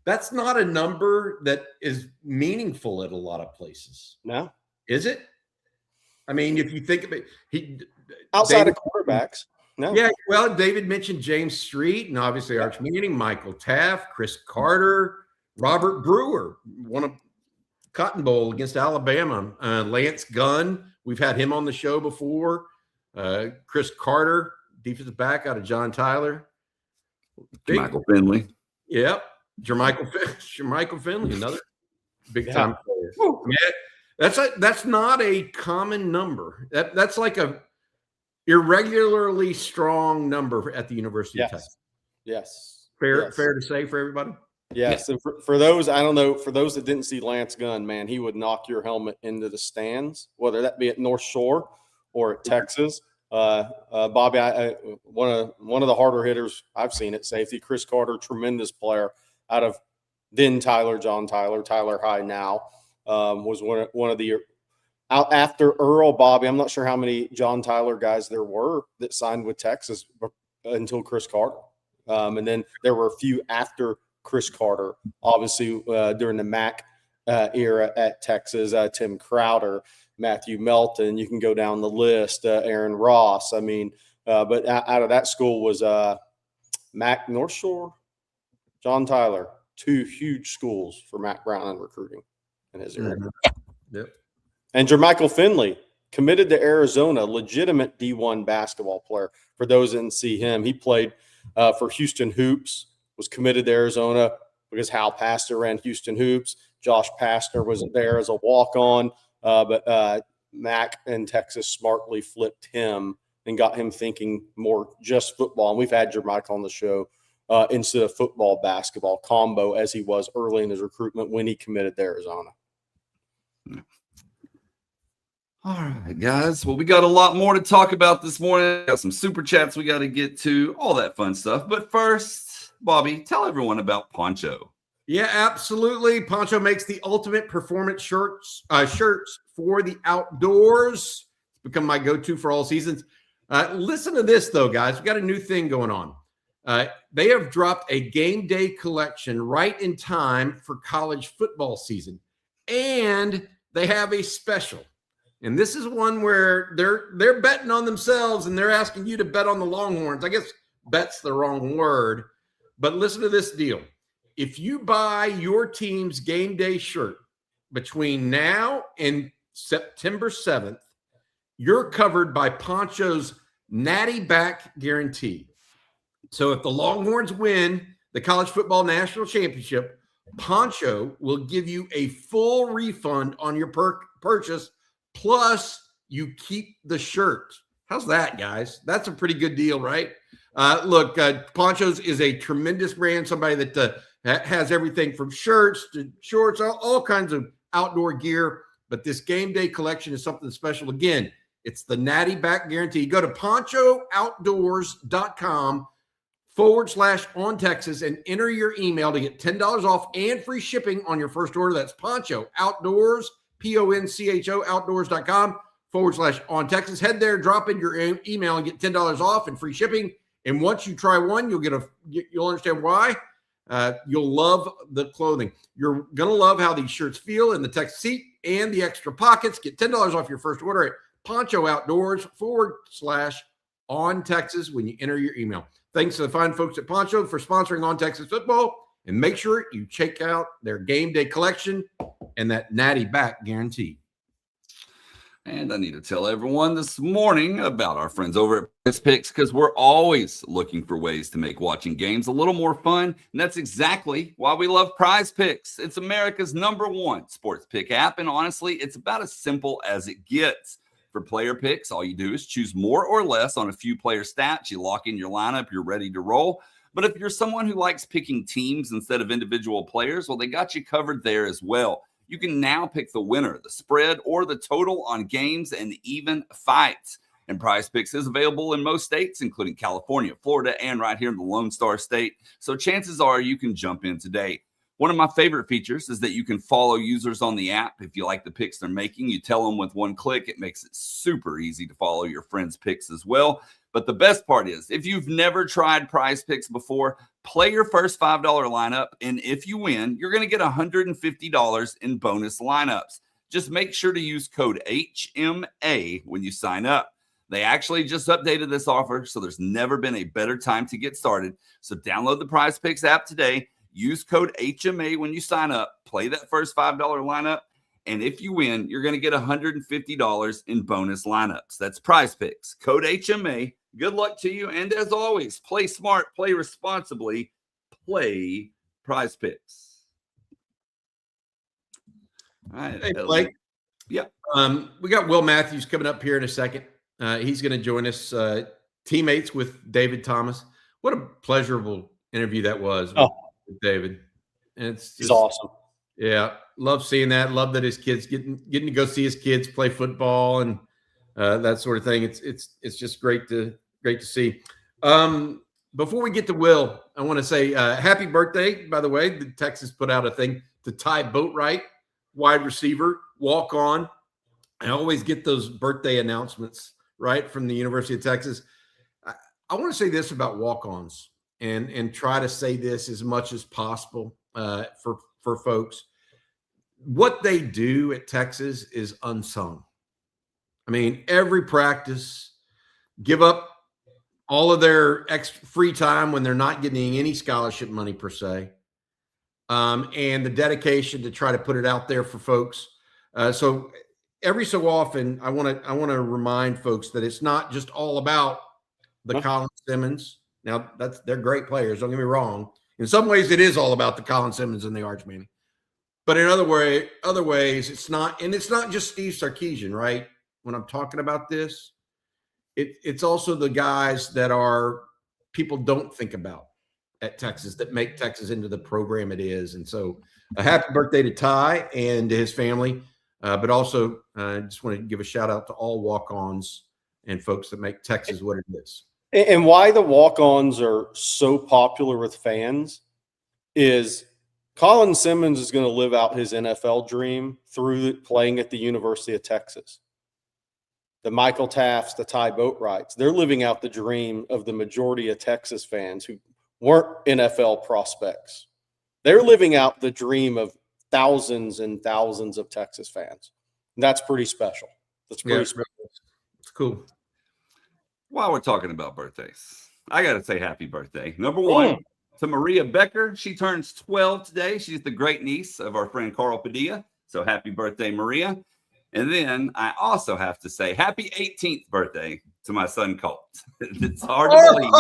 Speaker 3: that's not a number that is meaningful at a lot of places.
Speaker 2: No.
Speaker 3: Is it? I mean, if you think of it,
Speaker 2: Outside of quarterbacks. No.
Speaker 3: Yeah, well, David mentioned James Street, and obviously Arch Manning, Michael Taft, Chris Carter, Robert Brewer, won a Cotton Bowl against Alabama. Lance Gunn, we've had him on the show before. Chris Carter, defensive back out of John Tyler.
Speaker 1: Michael Finley.
Speaker 3: Yep. Jermichael Finley, another big time player. Yeah, that's not a common number. That's like a irregularly strong number at the University of Texas.
Speaker 2: Yes.
Speaker 3: Fair to say for everybody?
Speaker 2: Yes. And for those, I don't know, for those that didn't see Lance Gunn, man, he would knock your helmet into the stands, whether that be at North Shore or at Texas. Bobby, one of the harder hitters I've seen at safety. Chris Carter, tremendous player out of then John Tyler High now, was one of the out after Earl. Bobby, I'm not sure how many John Tyler guys there were that signed with Texas until Chris Carter, and then there were a few after Chris Carter, obviously during the MAC era at Texas. Tim Crowder, Matthew Melton, you can go down the list. Aaron Ross. I mean, but out of that school was Mac North Shore, John Tyler, two huge schools for Mac Brown in recruiting in his era.
Speaker 3: Yep.
Speaker 2: And Jermichael Finley, committed to Arizona, legitimate D1 basketball player. For those that didn't see him, he played for Houston Hoops, was committed to Arizona because Hal Pastor ran Houston Hoops. Josh Pastner was there as a walk-on, but Mac and Texas smartly flipped him and got him thinking more just football. And we've had Jermichael on the show instead of football, basketball combo as he was early in his recruitment when he committed to Arizona.
Speaker 1: All right, guys. Well, we got a lot more to talk about this morning. Got some super chats we got to get to, all that fun stuff. But first, Bobby, tell everyone about Poncho.
Speaker 3: Yeah, absolutely. Poncho makes the ultimate performance shirts for the outdoors. It's become my go-to for all seasons. Listen to this, though, guys. We got a new thing going on. They have dropped a game day collection right in time for college football season, and they have a special. And this is one where they're betting on themselves, and they're asking you to bet on the Longhorns. I guess bet's the wrong word, but listen to this deal. If you buy your team's game day shirt between now and September 7th, you're covered by Poncho's Natty Back Guarantee. So if the Longhorns win the College Football National Championship, Poncho will give you a full refund on your purchase, plus you keep the shirt. How's that, guys? That's a pretty good deal, right? Look, Poncho's is a tremendous brand, somebody that has everything from shirts to shorts, all kinds of outdoor gear. But this game day collection is something special. Again, it's the Natty Back Guarantee. Go to ponchooutdoors.com on Texas and enter your email to get $10 off and free shipping on your first order. That's Poncho Outdoors, PONCHO outdoors.com /on Texas. Head there, drop in your email and get $10 off and free shipping. And once you try one, you'll understand why. You'll love the clothing. You're going to love how these shirts feel in the Texas seat and the extra pockets. Get $10 off your first order at Poncho Outdoors /on Texas when you enter your email. Thanks to the fine folks at Poncho for sponsoring On Texas Football. And make sure you check out their game day collection and that natty back guarantee.
Speaker 1: And I need to tell everyone this morning about our friends over at Prize Picks, because we're always looking for ways to make watching games a little more fun. And that's exactly why we love Prize Picks. It's America's #1 sports pick app. And honestly, it's about as simple as it gets. For player picks, all you do is choose more or less on a few player stats. You lock in your lineup, you're ready to roll. But if you're someone who likes picking teams instead of individual players, well, they got you covered there as well. You can now pick the winner, the spread, or the total on games and even fights. And Prize Picks is available in most states, including California, Florida, and right here in the Lone Star State. So chances are you can jump in today. One of my favorite features is that you can follow users on the app. If you like the picks they're making, you tell them with one click. It makes it super easy to follow your friends' picks as well. But the best part is, if you've never tried Prize Picks before, play your first $5 lineup, and if you win, you're going to get $150 in bonus lineups. Just make sure to use code HMA when you sign up. They actually just updated this offer, so there's never been a better time to get started. So download the Prize Picks app today. Use code HMA when you sign up. Play that first $5 lineup. And if you win, you're going to get $150 in bonus lineups. That's Prize Picks. Code HMA. Good luck to you. And as always, play smart, play responsibly, play Prize Picks. All right.
Speaker 3: Hey, Blake.
Speaker 1: Yeah.
Speaker 3: We got Will Matthews coming up here in a second. He's going to join us, teammates with David Thomas. What a pleasurable interview that was with David. And
Speaker 2: he's awesome.
Speaker 3: Yeah. Love seeing that. Love that his kids getting to go see his kids play football and that sort of thing. It's just great to see. Before we get to Will, I want to say happy birthday, by the way. The Texas put out a thing to Ty Boatwright, wide receiver, walk on. I always get those birthday announcements, right, from the University of Texas. I want to say this about walk-ons and try to say this as much as possible for folks. What they do at Texas is unsung. I mean, every practice, give up all of their extra free time when they're not getting any scholarship money per se, and the dedication to try to put it out there for folks. So every so often, I want to remind folks that it's not just all about the Colin Simmons. Now, they're great players. Don't get me wrong. In some ways, it is all about the Colin Simmons and the Arch Manning. But in other ways, it's not. And it's not just Steve Sarkisian, right? When I'm talking about this, it's also the guys that people don't think about at Texas that make Texas into the program it is. And so a happy birthday to Ty and to his family. But also just want to give a shout out to all walk-ons and folks that make Texas what it is.
Speaker 2: And why the walk-ons are so popular with fans is Colin Simmons is going to live out his NFL dream through playing at the University of Texas. The Michael Tafts, the Ty Boatwrights, they're living out the dream of the majority of Texas fans who weren't NFL prospects. They're living out the dream of thousands and thousands of Texas fans. And that's pretty special. That's pretty special.
Speaker 3: It's cool.
Speaker 1: While we're talking about birthdays, I got to say happy birthday. Number one, to Maria Becker. She turns 12 today. She's the great niece of our friend Carl Padilla. So happy birthday, Maria. And then I also have to say happy 18th birthday to my son, Colt. It's hard to believe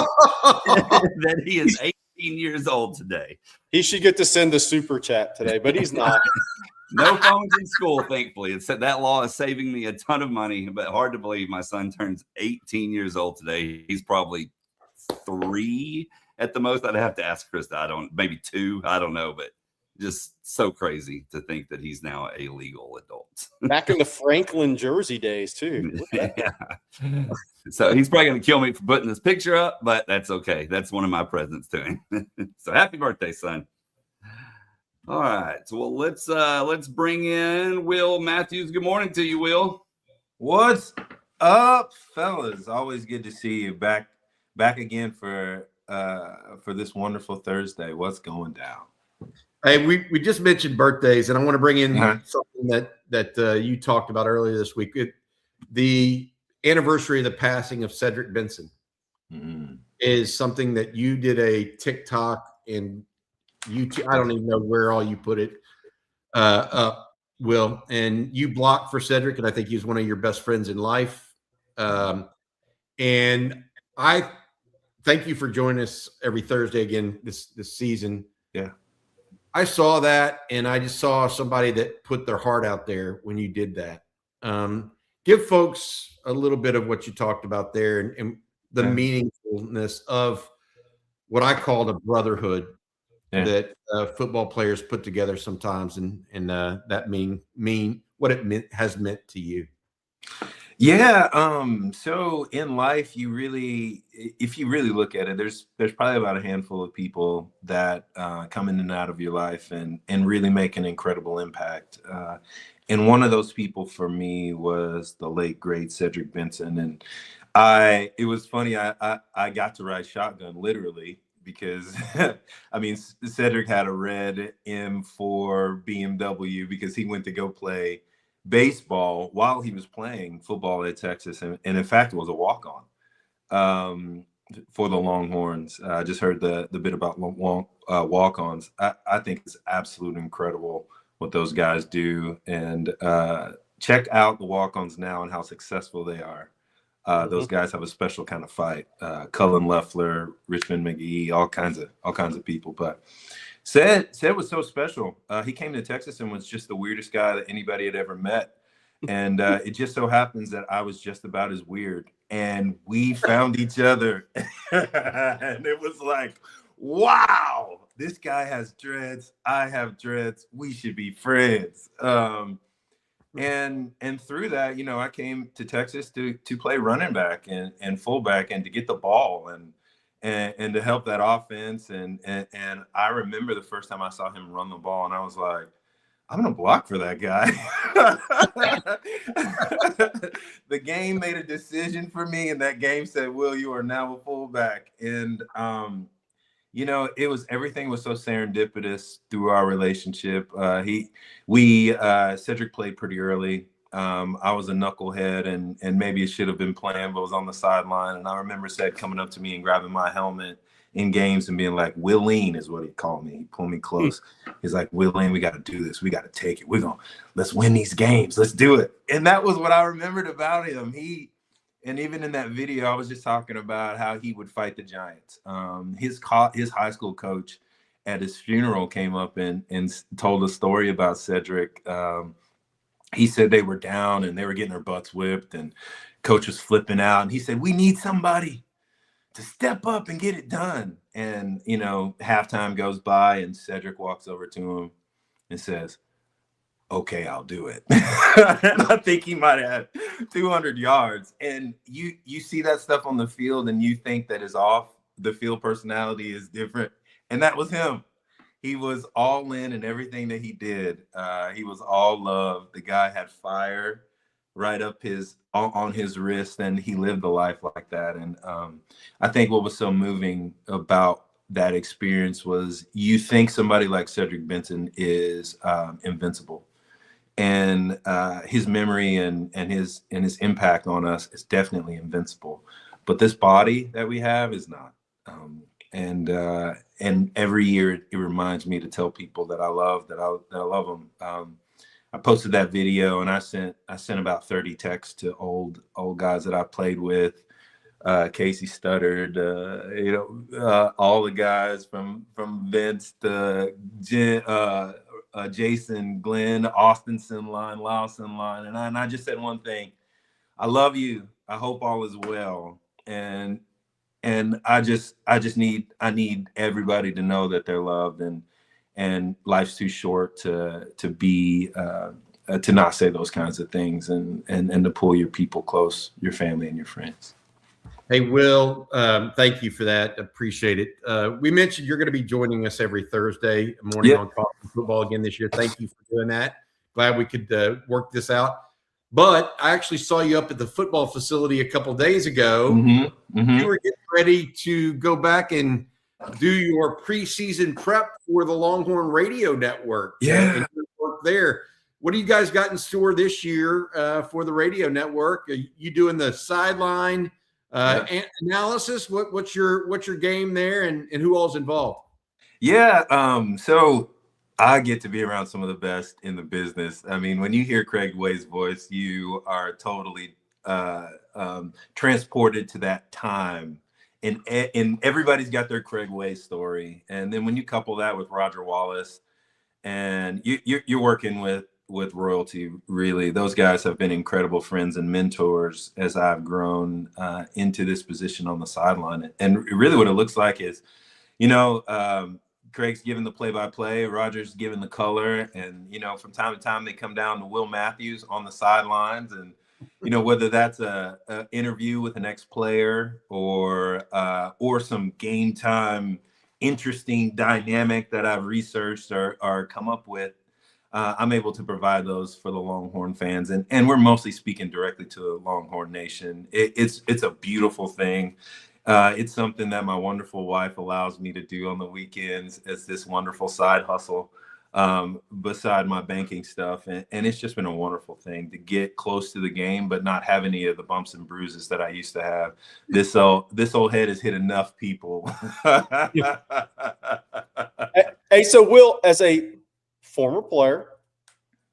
Speaker 1: that he is 18 years old today.
Speaker 2: He should get to send a super chat today, but he's not.
Speaker 1: No phones in school, thankfully. It's that law is saving me a ton of money, but hard to believe my son turns 18 years old today. He's probably 3 at the most. I'd have to ask Krista. Maybe 2. I don't know, but Just so crazy to think that he's now a legal adult.
Speaker 2: Back in the Franklin jersey days too.
Speaker 1: Yeah. So he's probably going to kill me for putting this picture up, but that's okay. That's one of my presents to him. So happy birthday, son. All right. So well, let's bring in Will Matthews. Good morning to you, Will.
Speaker 5: What's up, fellas? Always good to see you back again for this wonderful Thursday. What's going down?
Speaker 3: Hey, we just mentioned birthdays, and I want to bring in something that you talked about earlier this week. The anniversary of the passing of Cedric Benson is something that you did a TikTok and YouTube. I don't even know where all you put it up, Will. And you blocked for Cedric, and I think he's one of your best friends in life. And I thank you for joining us every Thursday again this season.
Speaker 5: Yeah.
Speaker 3: I saw that, and I just saw somebody that put their heart out there when you did that. Give folks a little bit of what you talked about there and the meaningfulness of what I call the brotherhood that football players put together sometimes, and that mean what it has meant to you.
Speaker 5: Yeah. So in life, if you really look at it, there's probably about a handful of people that come in and out of your life and really make an incredible impact. And one of those people for me was the late great Cedric Benson. And it was funny. I got to ride shotgun literally because I mean, Cedric had a red M4 BMW because he went to go play baseball while he was playing football at Texas, and in fact, it was a walk-on for the Longhorns. I just heard the bit about walk-ons. I think it's absolutely incredible what those guys do, and check out the walk-ons now and how successful they are. Those guys have a special kind of fight. Cullen Loeffler, Richmond McGee, all kinds of people, but. Ced was so special. He came to Texas and was just the weirdest guy that anybody had ever met. And it just so happens that I was just about as weird. And we found each other. And it was like, wow, this guy has dreads. I have dreads. We should be friends. And through that, I came to Texas to play running back and fullback and to get the ball and to help that offense. And I remember the first time I saw him run the ball, and I was like, I'm going to block for that guy. The game made a decision for me, and that game said, Will, you are now a fullback. And, everything was so serendipitous through our relationship. Cedric played pretty early. I was a knucklehead and maybe it should have been playing, but was on the sideline. And I remember Ced coming up to me and grabbing my helmet in games and being like, Willeen is what he called me. He pulled me close. He's like, Willeen, we got to do this. We got to take it. Let's win these games. Let's do it. And that was what I remembered about him. And even in that video, I was just talking about how he would fight the Giants. His high school coach at his funeral came up and told a story about Cedric. He said they were down and they were getting their butts whipped and coach was flipping out. And he said, we need somebody to step up and get it done. And, halftime goes by and Cedric walks over to him and says, okay, I'll do it. And I think he might have 200 yards. And you see that stuff on the field and you think that is off. The field personality is different. And that was him. He was all in everything that he did. He was all love. The guy had fire right up on his wrist, and he lived a life like that. And I think what was so moving about that experience was you think somebody like Cedric Benson is invincible, and his memory and his impact on us is definitely invincible. But this body that we have is not. And every year it reminds me to tell people that I love them. I posted that video and I sent about 30 texts to old guys that I played with. Casey Studdard, all the guys from Vince to Jason, Glenn, Austin Sinline, Lyle Sinline, and I just said one thing: I love you. I hope all is well. And I need everybody to know that they're loved, and and life's too short to be to not say those kinds of things, and to pull your people close, your family and your friends.
Speaker 3: Hey, Will, thank you for that. Appreciate it. We mentioned you're going to be joining us every Thursday morning on Talking Football again this year. Thank you for doing that. Glad we could work this out. But I actually saw you up at the football facility a couple days ago. You were getting ready to go back and do your preseason prep for the Longhorn Radio Network.
Speaker 5: Yeah.
Speaker 3: And your work there. What do you guys got in store this year for the radio network? Are you doing the sideline analysis? What's your game there, and who all's involved?
Speaker 5: Yeah. So I get to be around some of the best in the business. I mean, when you hear Craig Way's voice, you are totally transported to that time. And everybody's got their Craig Way story. And then when you couple that with Roger Wallace, and you're working with royalty, really, those guys have been incredible friends and mentors as I've grown into this position on the sideline. And really what it looks like is, Craig's giving the play-by-play, Roger's giving the color, and from time to time they come down to Will Matthews on the sidelines, and whether that's a interview with an ex-player or some game time interesting dynamic that I've researched or come up with, I'm able to provide those for the Longhorn fans, and we're mostly speaking directly to the Longhorn Nation. It's a beautiful thing. It's something that my wonderful wife allows me to do on the weekends as this wonderful side hustle beside my banking stuff. And it's just been a wonderful thing to get close to the game, but not have any of the bumps and bruises that I used to have. This old head has hit enough people.
Speaker 2: Hey, so Will, as a former player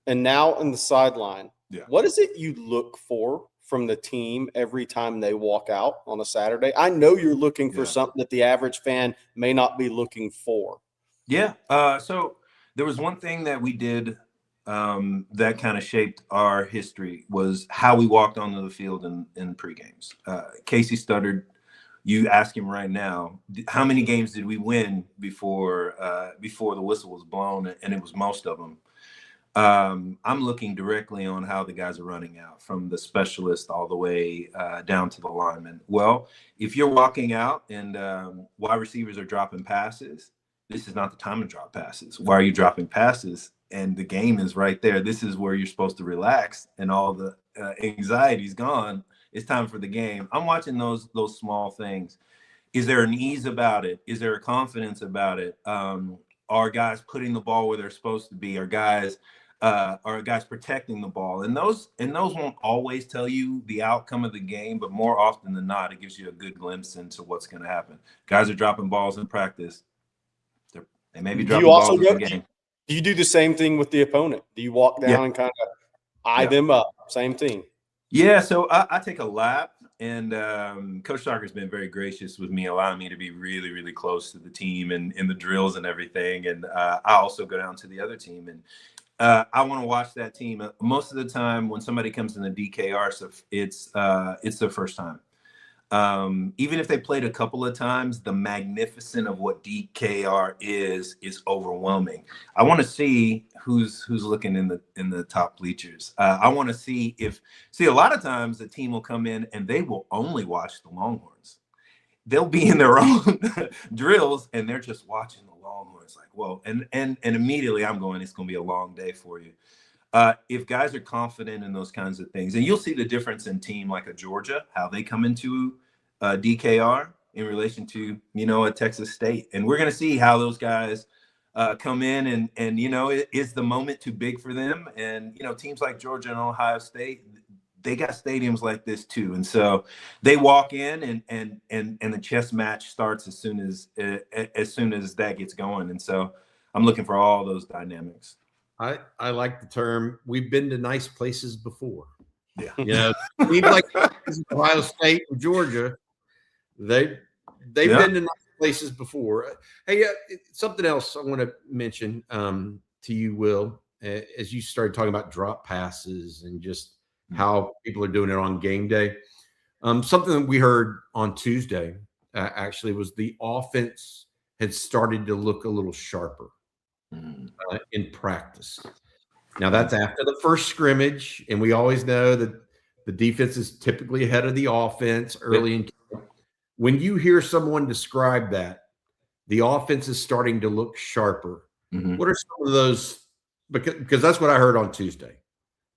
Speaker 2: and now in the sideline, what is it you look for from the team every time they walk out on a Saturday? I know you're looking for something that the average fan may not be looking for.
Speaker 5: Yeah. So there was one thing that we did that kind of shaped our history, was how we walked onto the field in pre-games. Casey Studdard, you ask him right now, how many games did we win before the whistle was blown? And it was most of them. I'm looking directly on how the guys are running out, from the specialist all the way down to the lineman. Well, if you're walking out and wide receivers are dropping passes, this is not the time to drop passes. Why are you dropping passes? And the game is right there. This is where you're supposed to relax, and all the anxiety's gone. It's time for the game. I'm watching those small things. Is there an ease about it? Is there a confidence about it? Are guys putting the ball where they're supposed to be? Are guys protecting the ball? And those won't always tell you the outcome of the game, but more often than not, it gives you a good glimpse into what's going to happen. Guys are dropping balls in practice. They may be dropping balls in the game.
Speaker 2: Do you do the same thing with the opponent? Do you walk down and kind of eye them up? Same thing.
Speaker 5: Yeah, so I take a lap, and Coach Sarker's been very gracious with me, allowing me to be really, really close to the team and in the drills and everything. And I also go down to the other team, and I want to watch that team. Most of the time when somebody comes in the DKR, it's their first time. Even if they played a couple of times, the magnificence of what DKR is overwhelming. I want to see who's looking in the top bleachers. I want to see a lot of times the team will come in and they will only watch the Longhorns. They'll be in their own drills and they're just watching the Longhorns, like, whoa. And immediately I'm going, it's going to be a long day for you. If guys are confident in those kinds of things, and you'll see the difference in team like a Georgia, how they come into DKR in relation to, a Texas State. And we're going to see how those guys come in and is the moment too big for them? And, teams like Georgia and Ohio State, they got stadiums like this too. And so they walk in and the chess match starts as soon as that gets going. And so I'm looking for all those dynamics.
Speaker 3: I like the term, we've been to nice places before.
Speaker 5: Yeah.
Speaker 3: Teams like Ohio State and Georgia, they've been to nice places before. Hey, something else I want to mention to you, Will, as you started talking about drop passes and just how people are doing it on game day. Something that we heard on Tuesday actually was the offense had started to look a little sharper. in practice. Now, that's after the first scrimmage, and we always know that the defense is typically ahead of the offense early in camp. When you hear someone describe that, the offense is starting to look sharper. What are some of those? Because that's what I heard on Tuesday.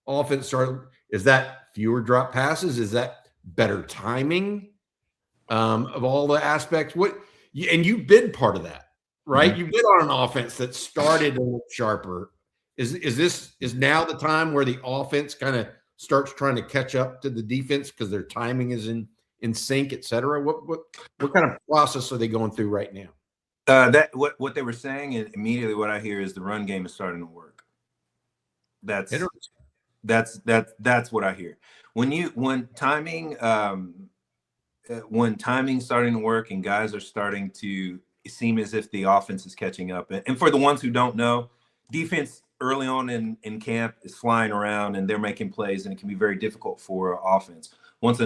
Speaker 3: Offense started. Is that fewer drop passes? Is that better timing of all the aspects? And you've been part of that, right? You've been on an offense that started to look sharper. Is now the time where the offense kind of starts trying to catch up to the defense because their timing is in sync, et cetera? What kind of process are they going through right now?
Speaker 5: What they were saying, and immediately what I hear is the run game is starting to work. That's what I hear. When timing's starting to work and guys are starting to seem as if the offense is catching up. And for the ones who don't know, defense early on in camp is flying around and they're making plays, and it can be very difficult for offense. Once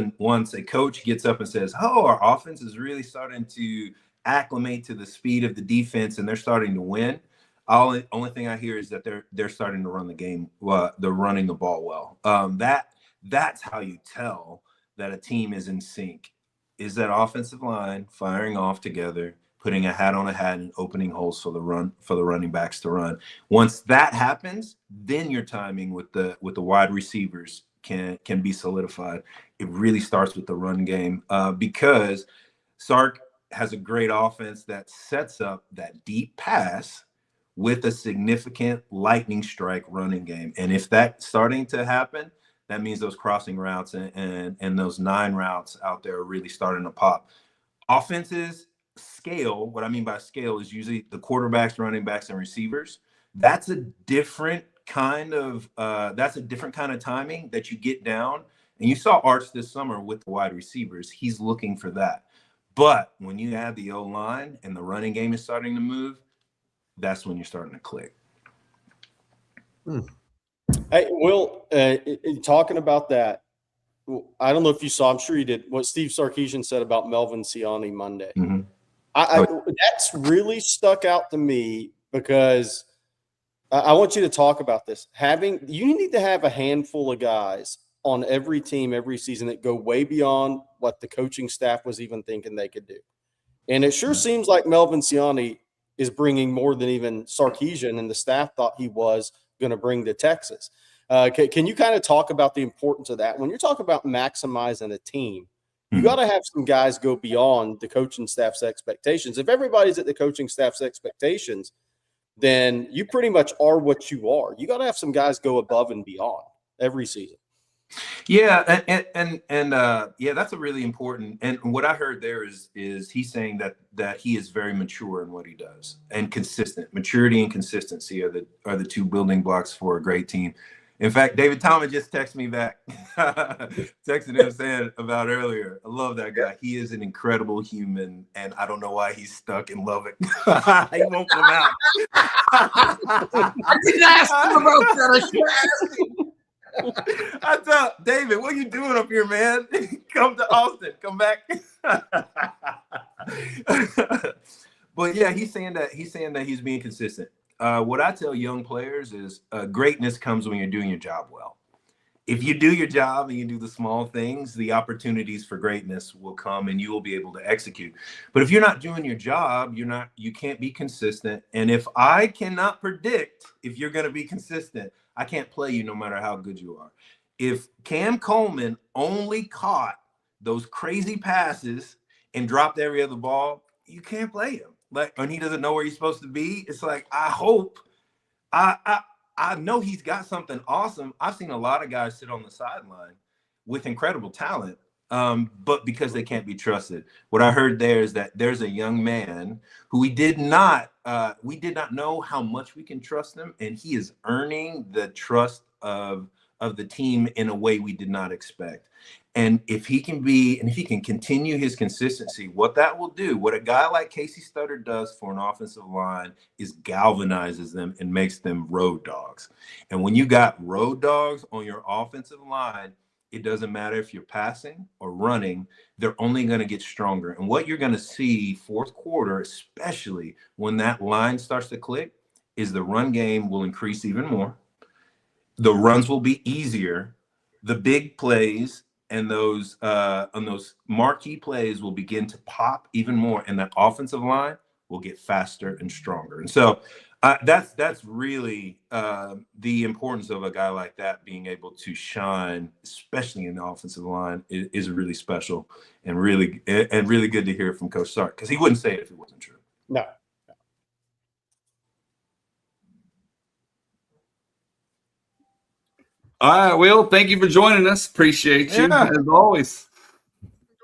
Speaker 5: a coach gets up and says, "Oh, our offense is really starting to acclimate to the speed of the defense and they're starting to win," only thing I hear is that they're starting to run the game. They're running the ball well. That's how you tell that a team is in sync. Is that offensive line firing off together, putting a hat on a hat and opening holes for the running backs to run. Once that happens, then your timing with the wide receivers can be solidified. It really starts with the run game because Sark has a great offense that sets up that deep pass with a significant lightning strike running game. And if that's starting to happen, that means those crossing routes and those 9 routes out there are really starting to pop. Offenses scale, what I mean by scale is usually the quarterbacks, running backs, and receivers. That's a different kind of timing that you get down. And you saw Arch this summer with the wide receivers. He's looking for that. But when you add the O-line and the running game is starting to move, that's when you're starting to click.
Speaker 2: Hey, Will, talking about that, I don't know if you saw, I'm sure you did, what Steve Sarkisian said about Melvin Siani Monday. That's really stuck out to me because I want you to talk about this. You need to have a handful of guys on every team every season that go way beyond what the coaching staff was even thinking they could do. And it sure seems like Melvin Siani is bringing more than even Sarkisian and the staff thought he was going to bring to Texas. Can you kind of talk about the importance of that? When you're talking about maximizing a team, you got to have some guys go beyond the coaching staff's expectations. If everybody's at the coaching staff's expectations, then you pretty much are what you are. You got to have some guys go above and beyond every season.
Speaker 5: Yeah, and that's a really important. And what I heard there is he's saying that he is very mature in what he does and consistent. Maturity and consistency are the 2 building blocks for a great team. In fact, David Thomas just texted me back, texted him saying about earlier. I love that guy. He is an incredible human, and I don't know why he's stuck in Lubbock. He won't come out.
Speaker 3: I didn't ask him about that. I should ask him.
Speaker 5: I tell David, what are you doing up here, man? Come to Austin. Come back. But yeah, he's saying that he's being consistent. What I tell young players is greatness comes when you're doing your job well. If you do your job and you do the small things, the opportunities for greatness will come and you will be able to execute. But if you're not doing your job, you can't be consistent. And if I cannot predict if you're going to be consistent, I can't play you no matter how good you are. If Cam Coleman only caught those crazy passes and dropped every other ball, you can't play him. And he doesn't know where he's supposed to be. It's like, I know he's got something awesome. I've seen a lot of guys sit on the sideline with incredible talent, but because they can't be trusted. What I heard there is that there's a young man who we did not know how much we can trust him, and he is earning the trust of the team in a way we did not expect. And if he can continue his consistency, what that will do, what a guy like Casey Studdard does for an offensive line is galvanizes them and makes them road dogs. And when you got road dogs on your offensive line, it doesn't matter if you're passing or running, they're only going to get stronger. And what you're going to see fourth quarter, especially when that line starts to click, is the run game will increase even more. The runs will be easier. The big plays and those marquee plays will begin to pop even more, and that offensive line will get faster and stronger. And so that's really the importance of a guy like that being able to shine, especially in the offensive line, is really special and really good to hear from Coach Sark, because he wouldn't say it if it wasn't true.
Speaker 2: No.
Speaker 1: All right, Will, thank you for joining us. Appreciate you, as always.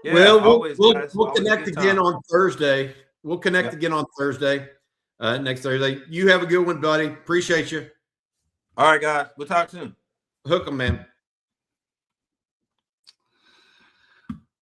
Speaker 3: Yeah, we'll connect again on Thursday. We'll connect again on Thursday, next Thursday. You have a good one, buddy. Appreciate you.
Speaker 5: All right, guys. We'll talk soon.
Speaker 3: Hook 'em, man.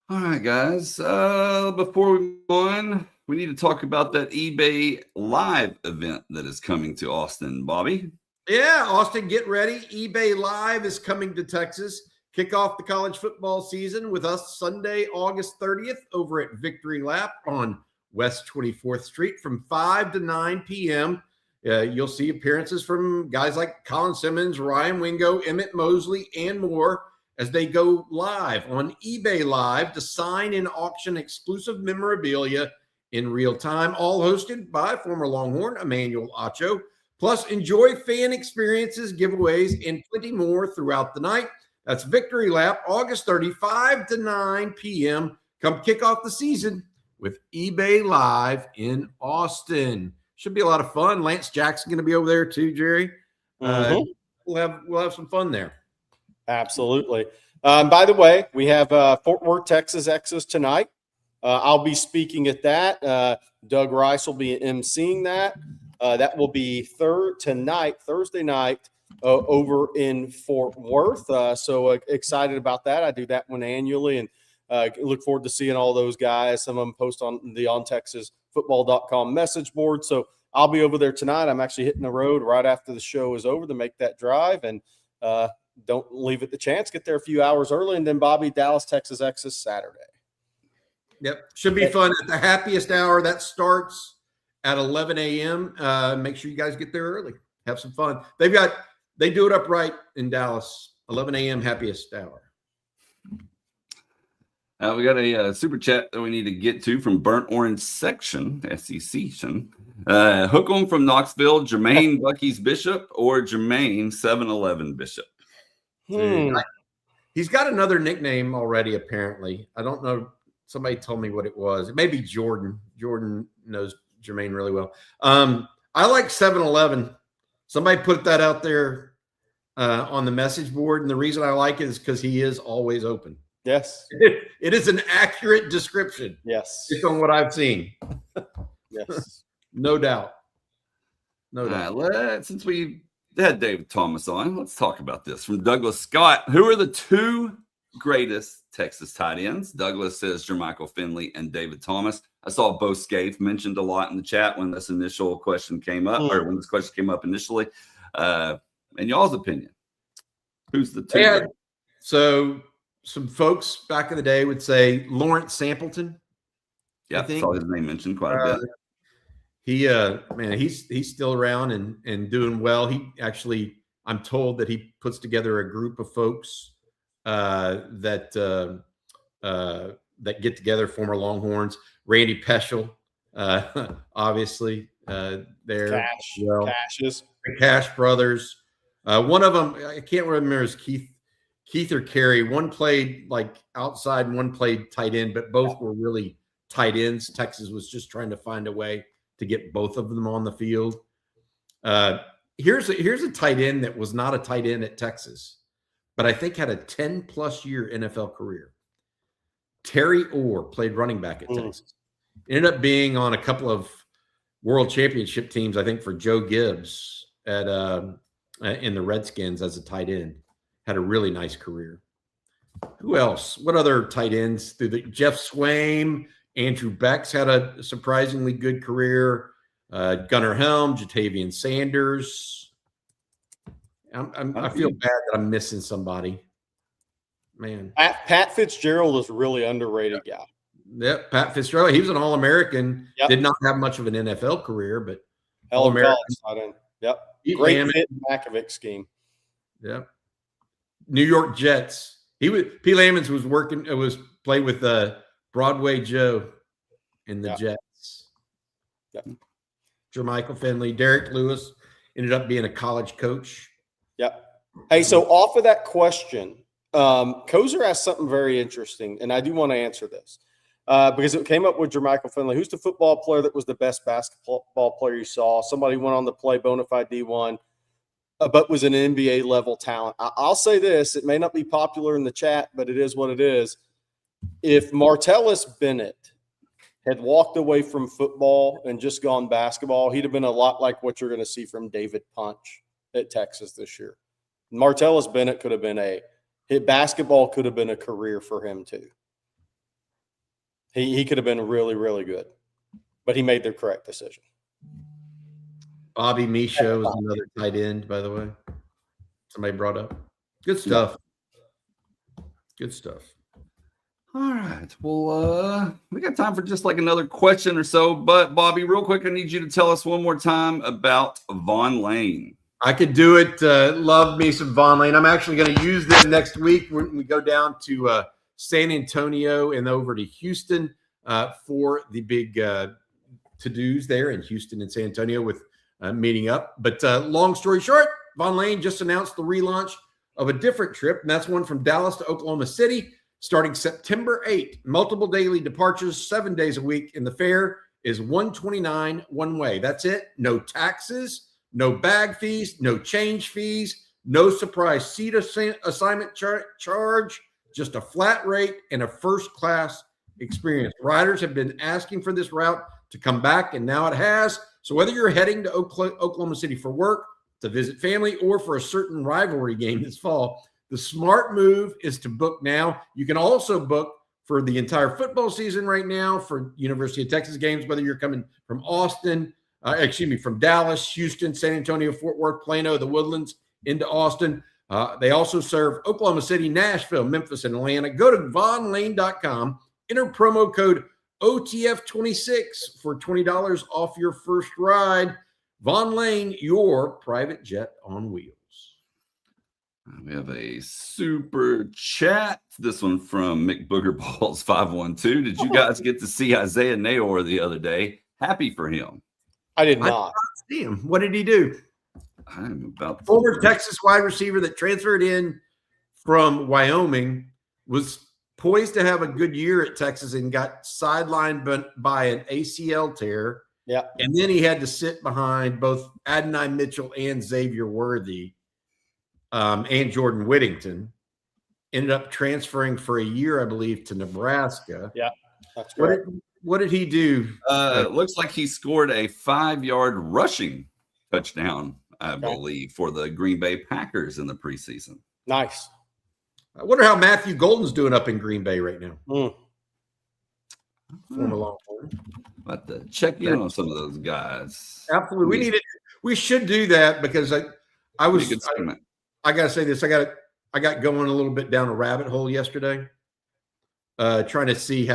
Speaker 1: All right, guys. Before we move on, we need to talk about that eBay Live event that is coming to Austin, Bobby.
Speaker 3: Yeah, Austin, get ready. eBay Live is coming to Texas. Kick off the college football season with us Sunday, August 30th over at Victory Lap on West 24th Street from 5 to 9 p.m. You'll see appearances from guys like Colin Simmons, Ryan Wingo, Emmett Mosley, and more as they go live on eBay Live to sign and auction exclusive memorabilia in real time, all hosted by former Longhorn Emmanuel Acho. Plus, enjoy fan experiences, giveaways, and plenty more throughout the night. That's Victory Lap, August 35 to 9 p.m. Come kick off the season with eBay Live in Austin. Should be a lot of fun. Lance Jackson going to be over there too, Jerry. We'll have some fun there.
Speaker 2: Absolutely. By the way, we have Fort Worth, Texas Exos tonight. I'll be speaking at that. Doug Rice will be emceeing that. That will be Thursday night over in Fort Worth. So excited about that. I do that one annually, and look forward to seeing all those guys. Some of them post on the ontexasfootball.com message board. So I'll be over there tonight. I'm actually hitting the road right after the show is over to make that drive, and don't leave it the chance. Get there a few hours early, and then Bobby, Dallas, Texas Exos Saturday. Yep,
Speaker 3: should be fun at the happiest hour. That starts at 11 a.m. Make sure you guys get there early. Have some fun. They do it upright in Dallas. 11 a.m. happiest hour.
Speaker 1: We got a super chat that we need to get to from Burnt Orange Section, SEC. Hook 'em from Knoxville, Jermaine Bucky's Bishop or Jermaine 7-Eleven Bishop.
Speaker 3: He's got another nickname already, apparently. I don't know. Somebody told me what it was. It may be Jordan. Jordan knows Jermaine really well. I like 7-Eleven. Somebody put that out there on the message board, and the reason I like it is because he is always open.
Speaker 2: Yes.
Speaker 3: It is an accurate description.
Speaker 2: Yes.
Speaker 3: Based on what I've seen.
Speaker 2: Yes.
Speaker 3: No doubt. No doubt.
Speaker 1: Since we had David Thomas on, let's talk about this. From Douglas Scott, who are the two greatest Texas tight ends? Douglas says Jermichael Finley and David Thomas. I saw Bo Scaife mentioned a lot in the chat when this initial question came up, or when this question came up initially. And y'all's opinion, who's the two?
Speaker 3: Yeah. So some folks back in the day would say Lawrence Sampleton.
Speaker 1: Yeah, I saw his name mentioned quite a bit.
Speaker 3: He's still around and doing well. He actually, I'm told that he puts together a group of folks that get together, former Longhorns. Randy Peschel, obviously, there.
Speaker 2: Cashes.
Speaker 3: The Cash brothers. One of them, I can't remember, is Keith or Kerry. One played like outside and one played tight end, but both were really tight ends. Texas was just trying to find a way to get both of them on the field. Here's a tight end that was not a tight end at Texas, but I think had a 10-plus year NFL career. Terry Orr played running back at Texas. Ended up being on a couple of world championship teams, I think, for Joe Gibbs at in the Redskins as a tight end. Had a really nice career. Who else? What other tight ends? Jeff Swaim, Andrew Beck's had a surprisingly good career. Gunnar Helm, Jatavian Sanders. I feel bad that I'm missing somebody. Man,
Speaker 2: Pat Fitzgerald is really underrated guy.
Speaker 3: Yep, Pat Fitzgerald. He was an All-American. Yep. Did not have much of an NFL career, but All-American.
Speaker 2: Yep.
Speaker 3: Pete
Speaker 2: Great
Speaker 3: Lammons.
Speaker 2: fit Makovic scheme.
Speaker 3: Yep. New York Jets. Pete Lammons was played with Broadway Joe in the Jets.
Speaker 2: Yep.
Speaker 3: Jermichael Finley, Derek Lewis ended up being a college coach.
Speaker 2: Yep. Hey, so off of that question, Kozer asked something very interesting, and I do want to answer this because it came up with Jermichael Finley. Who's the football player that was the best basketball player you saw? Somebody went on to play bona fide D1, but was an NBA level talent. I'll say this: it may not be popular in the chat, but it is what it is. If Martellus Bennett had walked away from football and just gone basketball, he'd have been a lot like what you're going to see from David Punch at Texas this year. Martellus Bennett could have been basketball could have been a career for him too. He could have been really, really good, but he made the correct decision.
Speaker 3: Bobby Michaud is another tight end, by the way. Somebody brought up. Good stuff. Good stuff.
Speaker 1: All right. Well, we got time for just like another question or so. But Bobby, real quick, I need you to tell us one more time about Vaughn Lane.
Speaker 3: I could do it. Love me some Vaughn Lane. I'm actually going to use them next week when we go down to San Antonio and over to Houston for the big to-dos there in Houston and San Antonio with meeting up. But long story short, Vaughn Lane just announced the relaunch of a different trip, and that's one from Dallas to Oklahoma City starting September 8th. Multiple daily departures, 7 days a week, and the fare is $129 one way. That's it. No taxes. No bag fees, no change fees, no surprise seat assignment charge, just a flat rate and a first-class experience. Riders have been asking for this route to come back, and now it has. So whether you're heading to Oklahoma City for work, to visit family, or for a certain rivalry game this fall, the smart move is to book now. You can also book for the entire football season right now for University of Texas games, whether you're coming from from Dallas, Houston, San Antonio, Fort Worth, Plano, the Woodlands, into Austin. They also serve Oklahoma City, Nashville, Memphis, and Atlanta. Go to VaughnLane.com, enter promo code OTF26 for $20 off your first ride. Vaughn Lane, your private jet on wheels.
Speaker 1: We have a super chat. This one from Mick Boogerballs 512. Did you guys get to see Isaiah Nayor the other day? Happy for him.
Speaker 2: I did not
Speaker 3: see him. What did he do?
Speaker 1: I'm about
Speaker 3: former Texas wide receiver that transferred in from Wyoming, was poised to have a good year at Texas and got sidelined by an ACL tear.
Speaker 2: Yeah.
Speaker 3: And then he had to sit behind both Adonai Mitchell and Xavier Worthy and Jordan Whittington. Ended up transferring for a year, I believe, to Nebraska.
Speaker 2: Yeah, that's great.
Speaker 3: What did he do?
Speaker 1: Looks like he scored a 5-yard rushing touchdown, I believe, for the Green Bay Packers in the preseason.
Speaker 2: Nice.
Speaker 3: I wonder how Matthew Golden's doing up in Green Bay right now. Former Longhorn.
Speaker 1: But to check in on some of those guys.
Speaker 3: Absolutely. We should do that because I got to say this. I got going a little bit down a rabbit hole yesterday, trying to see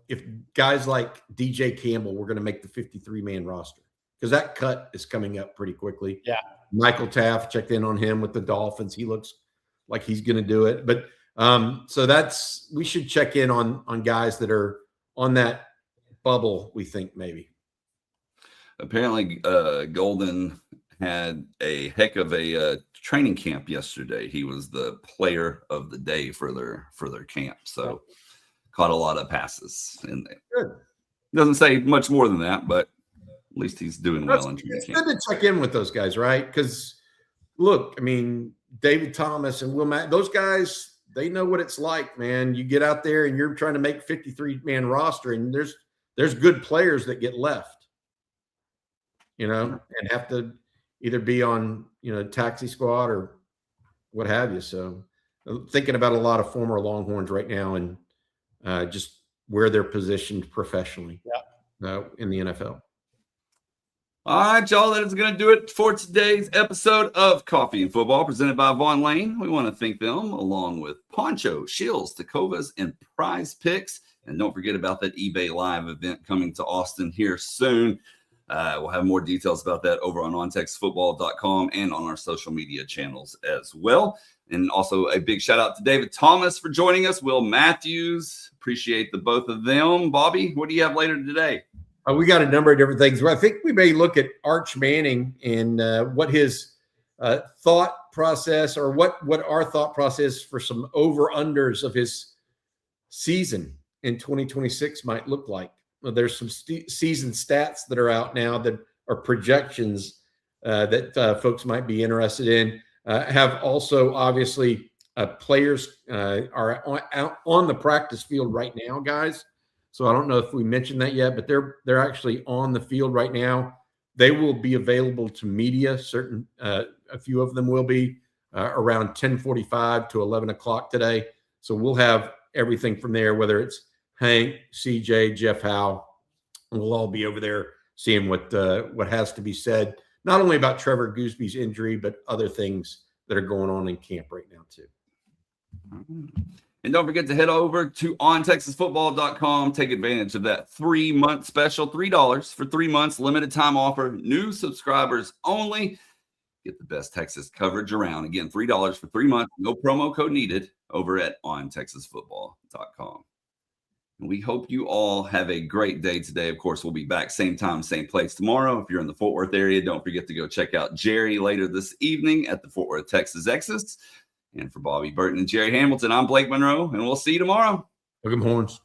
Speaker 3: if guys like DJ Campbell were going to make the 53-man roster, because that cut is coming up pretty quickly.
Speaker 2: Yeah.
Speaker 3: Michael Taft, checked in on him with the Dolphins. He looks like he's going to do it. But so we should check in on guys that are on that bubble, we think maybe.
Speaker 1: Apparently, Golden had a heck of a training camp yesterday. He was the player of the day for their camp. So caught a lot of passes in there.
Speaker 3: Good.
Speaker 1: Doesn't say much more than that, but at least he's doing well in training camp.
Speaker 3: It's good to check in with those guys, right? Because look, I mean, David Thomas and Will Matt, those guys, they know what it's like, man. You get out there and you're trying to make 53-man roster, and there's good players that get left, and have to either be on, taxi squad or what have you. So I'm thinking about a lot of former Longhorns right now and just where they're positioned professionally in the NFL.
Speaker 1: All right, y'all, that is going to do it for today's episode of Coffee and Football presented by Vaughn Lane. We want to thank them along with Poncho, Shields, Tacovas, and Prize Picks. And don't forget about that eBay Live event coming to Austin here soon. We'll have more details about that over on ontexasfootball.com and on our social media channels as well. And also a big shout out to David Thomas for joining us. Will Matthews, appreciate the both of them. Bobby, what do you have later today?
Speaker 3: We got a number of different things. Well, I think we may look at Arch Manning and what his thought process, or what our thought process for some over-unders of his season in 2026 might look like. Well, there's some season stats that are out now that are projections that folks might be interested in. Have also, obviously, players are out on the practice field right now, guys. So I don't know if we mentioned that yet, but they're actually on the field right now. They will be available to media. A few of them will be around 10:45 to 11 o'clock today. So we'll have everything from there, whether it's Hank, CJ, Jeff Howe. We'll all be over there seeing what has to be said, not only about Trevor Goosby's injury, but other things that are going on in camp right now too.
Speaker 1: And don't forget to head over to ontexasfootball.com. Take advantage of that 3-month special, $3 for 3 months, limited time offer, new subscribers only. Get the best Texas coverage around. Again, $3 for 3 months, no promo code needed, over at ontexasfootball.com. And we hope you all have a great day today. Of course, we'll be back same time, same place tomorrow. If you're in the Fort Worth area, don't forget to go check out Jerry later this evening at the Fort Worth, Texas Exodus. And for Bobby Burton and Jerry Hamilton, I'm Blake Monroe, and we'll see you tomorrow.
Speaker 3: Look 'em horns.